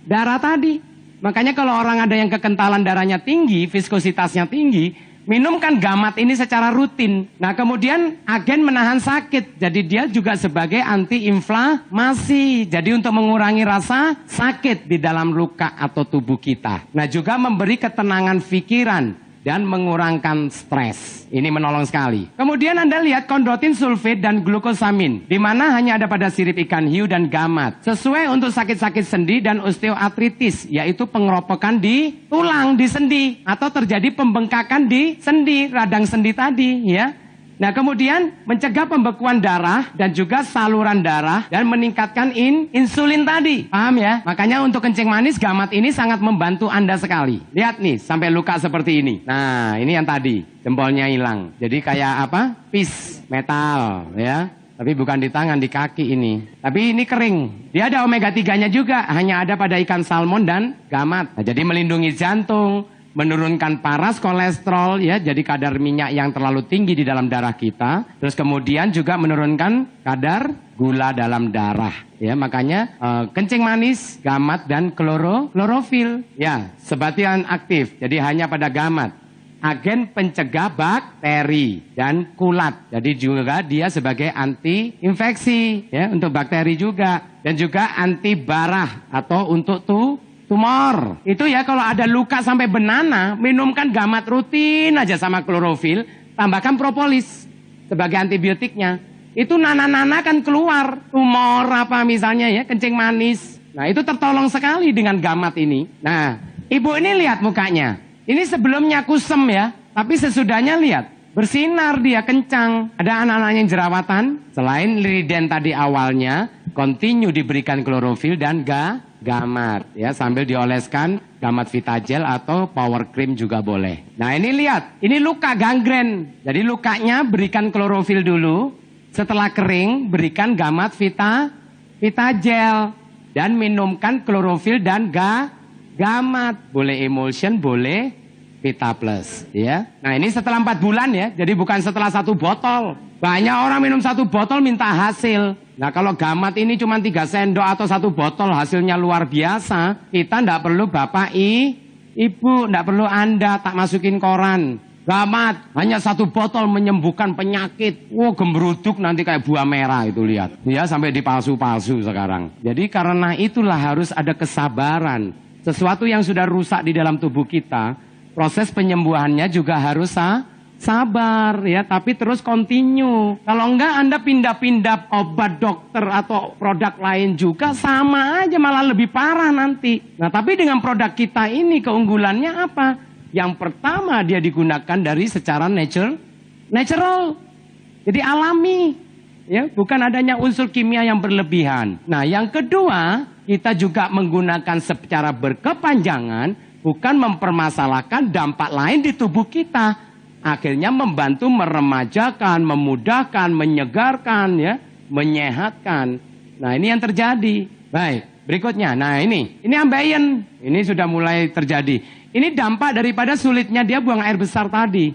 darah tadi. Makanya kalau orang ada yang kekentalan darahnya tinggi, viskositasnya tinggi, minumkan gamat ini secara rutin. Nah kemudian agen menahan sakit. Jadi dia juga sebagai anti-inflamasi. Jadi untuk mengurangi rasa sakit di dalam luka atau tubuh kita. Nah juga memberi ketenangan pikiran. Dan mengurangkan stres. Ini menolong sekali. Kemudian Anda lihat kondrotin sulfit dan glukosamin. Di mana hanya ada pada sirip ikan hiu dan gamat. Sesuai untuk sakit-sakit sendi dan osteoartritis. Yaitu pengeropokan di tulang, di sendi. Atau terjadi pembengkakan di sendi, radang sendi tadi ya. Nah kemudian mencegah pembekuan darah dan juga saluran darah dan meningkatkan insulin tadi. Paham ya? Makanya untuk kencing manis gamat ini sangat membantu Anda sekali. Lihat nih sampai luka seperti ini. Nah ini yang tadi jempolnya hilang. Jadi kayak apa? Pis metal ya. Tapi bukan di tangan, di kaki ini. Tapi ini kering. Dia ada omega 3-nya juga. Hanya ada pada ikan salmon dan gamat. Nah, jadi melindungi jantung. Menurunkan paras kolesterol ya, jadi kadar minyak yang terlalu tinggi di dalam darah kita. Terus kemudian juga menurunkan kadar gula dalam darah ya. Makanya kencing manis, gamat dan klorofil ya, sebatian aktif. Jadi hanya pada gamat. Agen pencegah bakteri dan kulat. Jadi juga dia sebagai anti infeksi ya, untuk bakteri juga dan juga anti barah atau untuk tumor. Itu ya kalau ada luka sampai benana, minumkan gamat rutin aja sama klorofil, tambahkan propolis sebagai antibiotiknya. Itu nana-nana kan keluar, tumor apa misalnya ya, kencing manis. Nah itu tertolong sekali dengan gamat ini. Nah ibu ini lihat mukanya. Ini sebelumnya kusem ya, Tapi sesudahnya lihat, bersinar dia kencang. Ada anak-anak yang jerawatan, selain liriden tadi awalnya, continue diberikan klorofil dan gamat. Ya, sambil dioleskan gamat Vitagel atau power cream juga boleh. Nah ini lihat, ini luka gangren. Jadi lukanya berikan klorofil dulu. Setelah kering, berikan gamat Vitagel. Dan minumkan klorofil dan gamat. Boleh emulsion, boleh Vita Plus. Ya. Nah ini setelah 4 bulan ya. Jadi bukan setelah 1 botol. Banyak orang minum 1 botol minta hasil. Nah kalau gamat ini cuma 3 sendok atau 1 botol hasilnya luar biasa. Kita ndak perlu bapak ibu, ndak perlu Anda tak masukin koran. Gamat hanya 1 botol menyembuhkan penyakit. Wow, gembruduk nanti kayak buah merah itu lihat. Ya sampai dipalsu-palsu sekarang. Jadi karena itulah harus ada kesabaran. Sesuatu yang sudah rusak di dalam tubuh kita, proses penyembuhannya juga harus sabar ya, tapi terus continue. Kalau enggak Anda pindah-pindah obat dokter atau produk lain juga sama aja, malah lebih parah nanti. Nah tapi dengan produk kita ini keunggulannya apa? Yang pertama dia digunakan dari secara natural. Jadi alami. Ya, bukan adanya unsur kimia yang berlebihan. Nah yang kedua, kita juga menggunakan secara berkepanjangan, bukan mempermasalahkan dampak lain di tubuh kita. Akhirnya membantu meremajakan, memudahkan, menyegarkan, ya, menyehatkan. Nah ini yang terjadi. Baik, berikutnya. Nah ini ambeien. Ini sudah mulai terjadi. Ini dampak daripada sulitnya dia buang air besar tadi.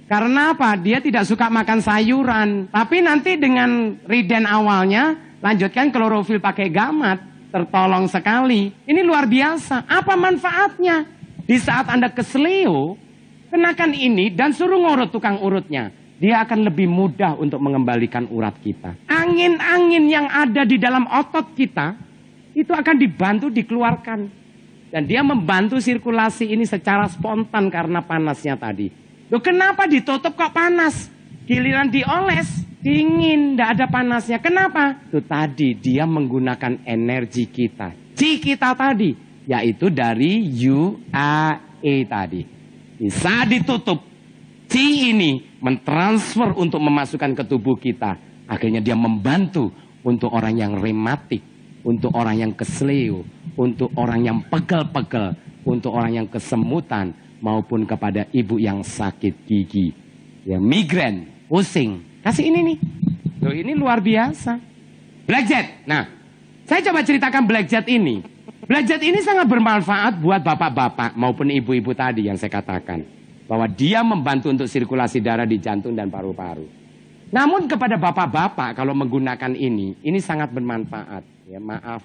Karena apa? Dia tidak suka makan sayuran. Tapi nanti dengan riden awalnya, lanjutkan klorofil pakai gamat, tertolong sekali. Ini luar biasa. Apa manfaatnya? Di saat Anda keseleo, kenakan ini dan suruh ngurut tukang urutnya. Dia akan lebih mudah untuk mengembalikan urat kita. Angin-angin yang ada di dalam otot kita, itu akan dibantu dikeluarkan. Dan dia membantu sirkulasi ini secara spontan karena panasnya tadi. Loh kenapa ditutup kok panas? Giliran dioles, dingin, tidak ada panasnya. Kenapa? Itu tadi dia menggunakan energi kita. Chi kita tadi, yaitu dari UAE tadi. Bisa ditutup. Chi ini mentransfer untuk memasukkan ke tubuh kita. Akhirnya dia membantu untuk orang yang rematik, untuk orang yang kesleo, untuk orang yang pegel-pegel, untuk orang yang kesemutan, maupun kepada ibu yang sakit gigi, ya migrain, pusing. Kasih ini nih, loh ini luar biasa. Black Jet. Nah, saya coba ceritakan Black Jet ini. Black Jet ini sangat bermanfaat buat bapak-bapak maupun ibu-ibu tadi yang saya katakan, bahwa dia membantu untuk sirkulasi darah di jantung dan paru-paru. Namun kepada bapak-bapak kalau menggunakan ini sangat bermanfaat. Ya maaf,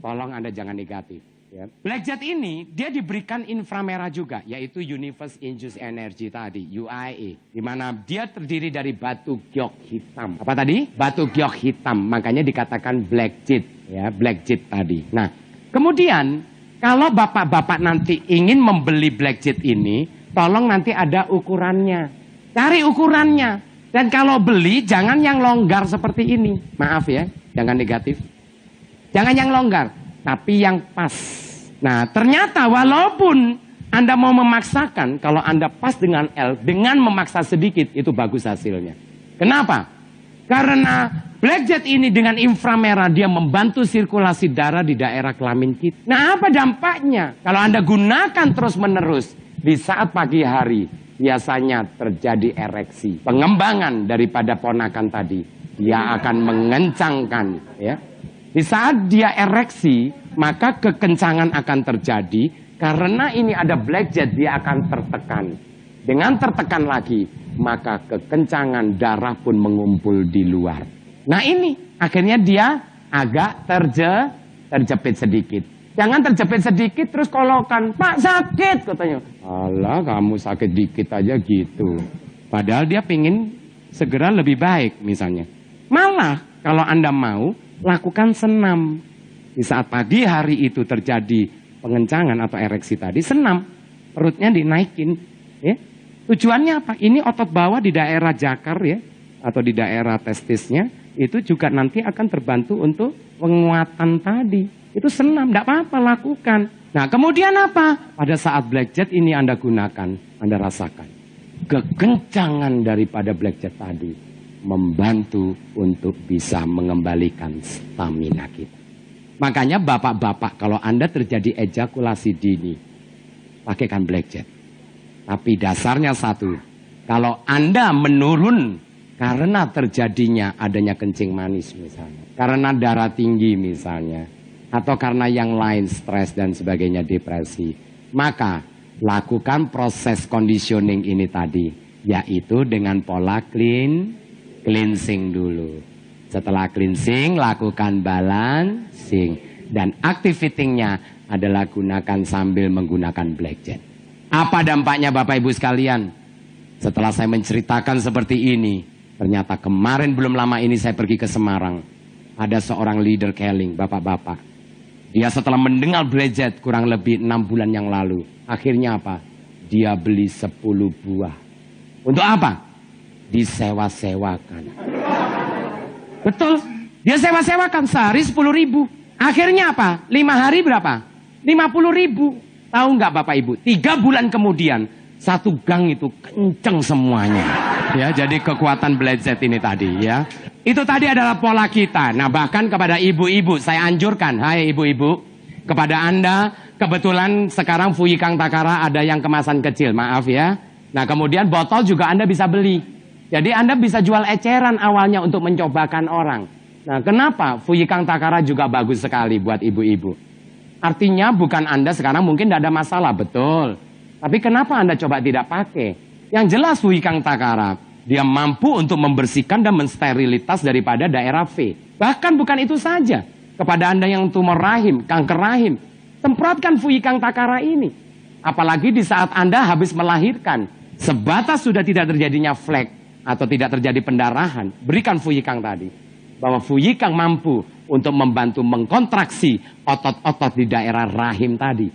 tolong Anda jangan negatif. Ya. Black Jet ini dia diberikan inframerah juga, yaitu Universe Induced Energy tadi, UIA, di mana dia terdiri dari batu giok hitam. Apa tadi? Batu giok hitam, makanya dikatakan Black Jet, ya Black Jet tadi. Nah, kemudian kalau bapak-bapak nanti ingin membeli Black Jet ini, tolong nanti ada ukurannya, cari ukurannya. Dan kalau beli jangan yang longgar seperti ini, maaf ya, jangan negatif. Jangan yang longgar, tapi yang pas. Nah, ternyata walaupun Anda mau memaksakan, kalau Anda pas dengan L, dengan memaksa sedikit, itu bagus hasilnya. Kenapa? Karena Black Jet ini dengan inframerah, dia membantu sirkulasi darah di daerah kelamin kita. Nah, apa dampaknya? Kalau Anda gunakan terus-menerus, di saat pagi hari, biasanya terjadi ereksi. Pengembangan daripada ponakan tadi, dia akan mengencangkan, ya. Di saat dia ereksi, maka kekencangan akan terjadi. Karena ini ada Black Jet, dia akan tertekan. Dengan tertekan lagi, maka kekencangan darah pun mengumpul di luar. Nah ini, akhirnya dia agak terjepit sedikit. Jangan terjepit sedikit terus kolokan. Pak sakit katanya. Alah kamu sakit dikit aja gitu. Padahal dia pingin segera lebih baik misalnya. Malah kalau Anda mau, lakukan senam. Di saat pagi hari itu terjadi pengencangan atau ereksi tadi, senam. Perutnya dinaikin. Ya. Tujuannya apa? Ini otot bawah di daerah jakar ya, atau di daerah testisnya, itu juga nanti akan terbantu untuk penguatan tadi. Itu senam, tidak apa-apa lakukan. Nah kemudian apa? Pada saat Black Jet ini Anda gunakan, Anda rasakan. kekencangan daripada blackjack tadi membantu untuk bisa mengembalikan stamina kita. Makanya bapak-bapak, kalau Anda terjadi ejakulasi dini, pakaikan blackjack. Tapi dasarnya satu, kalau Anda menurun karena terjadinya adanya kencing manis misalnya, karena darah tinggi misalnya, atau karena yang lain, stres dan sebagainya, depresi, maka lakukan proses conditioning ini tadi, yaitu dengan pola cleansing dulu. Setelah cleansing, lakukan balancing. Dan activatingnya adalah gunakan sambil menggunakan blackjack. Apa dampaknya Bapak Ibu sekalian? Setelah saya menceritakan seperti ini, ternyata kemarin belum lama ini saya pergi ke Semarang. Ada seorang leader Keling, bapak-bapak. Dia setelah mendengar blackjack kurang lebih 6 bulan yang lalu. Akhirnya apa? Dia beli 10 buah. Untuk apa? Disewa-sewakan. Betul, dia sewa-sewakan sehari 10.000. Akhirnya apa? 5 hari berapa? 50.000. Tahu nggak Bapak Ibu? 3 bulan kemudian satu gang itu kenceng semuanya. Ya, jadi kekuatan blackjack ini tadi ya. Itu tadi adalah pola kita. Nah, bahkan kepada ibu-ibu saya anjurkan, hai ibu-ibu, kepada Anda kebetulan sekarang Fuyikang Takara ada yang kemasan kecil, maaf ya. Nah, kemudian botol juga Anda bisa beli. Jadi Anda bisa jual eceran awalnya untuk mencobakan orang. Nah, kenapa Fuyikang Takara juga bagus sekali buat ibu-ibu? Artinya bukan Anda sekarang mungkin tidak ada masalah, betul. Tapi kenapa Anda coba tidak pakai? Yang jelas Fuyikang Takara, dia mampu untuk membersihkan dan mensterilitas daripada daerah V. Bahkan bukan itu saja. Kepada Anda yang tumor rahim, kanker rahim, semprotkan Fuyikang Takara ini. Apalagi di saat Anda habis melahirkan, sebatas sudah tidak terjadinya flek atau tidak terjadi pendarahan, berikan Fuyikang tadi. Bahwa Fuyikang mampu untuk membantu mengkontraksi otot-otot di daerah rahim tadi.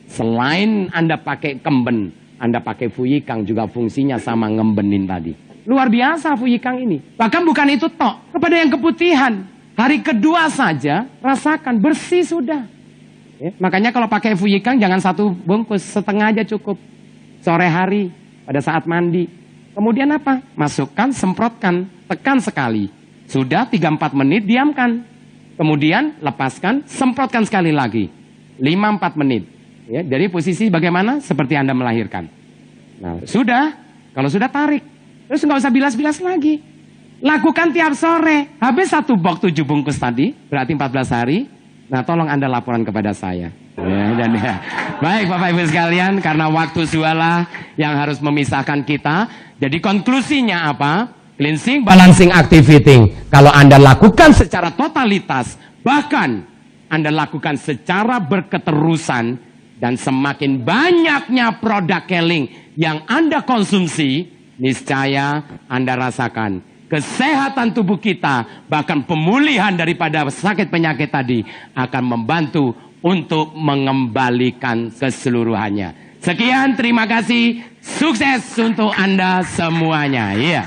Selain Anda pakai kemben, Anda pakai Fuyikang juga fungsinya sama ngembenin tadi. Luar biasa Fuyikang ini. Bahkan bukan itu tok, kepada yang keputihan. Hari kedua saja rasakan bersih sudah. Ya, makanya kalau pakai Fuyikang jangan 1 bungkus, setengah aja cukup. Sore hari pada saat mandi. Kemudian apa? Masukkan, semprotkan, tekan sekali. Sudah 3-4 menit, diamkan. Kemudian lepaskan, semprotkan sekali lagi. 5-4 menit. Ya, jadi posisi bagaimana? Seperti Anda melahirkan. Nah, sudah. Kalau sudah tarik. Terus nggak usah bilas-bilas lagi. Lakukan tiap sore. Habis 1 box 7 bungkus tadi, berarti 14 hari. Nah, tolong Anda laporan kepada saya. Ya, dan ya. Baik Bapak Ibu sekalian, karena waktu sualah yang harus memisahkan kita. Jadi konklusinya apa? Cleansing, balancing, activating. Kalau Anda lakukan secara totalitas, bahkan Anda lakukan secara berketerusan, dan semakin banyaknya produk Keling yang Anda konsumsi, niscaya Anda rasakan kesehatan tubuh kita, bahkan pemulihan daripada sakit penyakit tadi akan membantu untuk mengembalikan keseluruhannya. Sekian, terima kasih, sukses untuk Anda semuanya. Iya.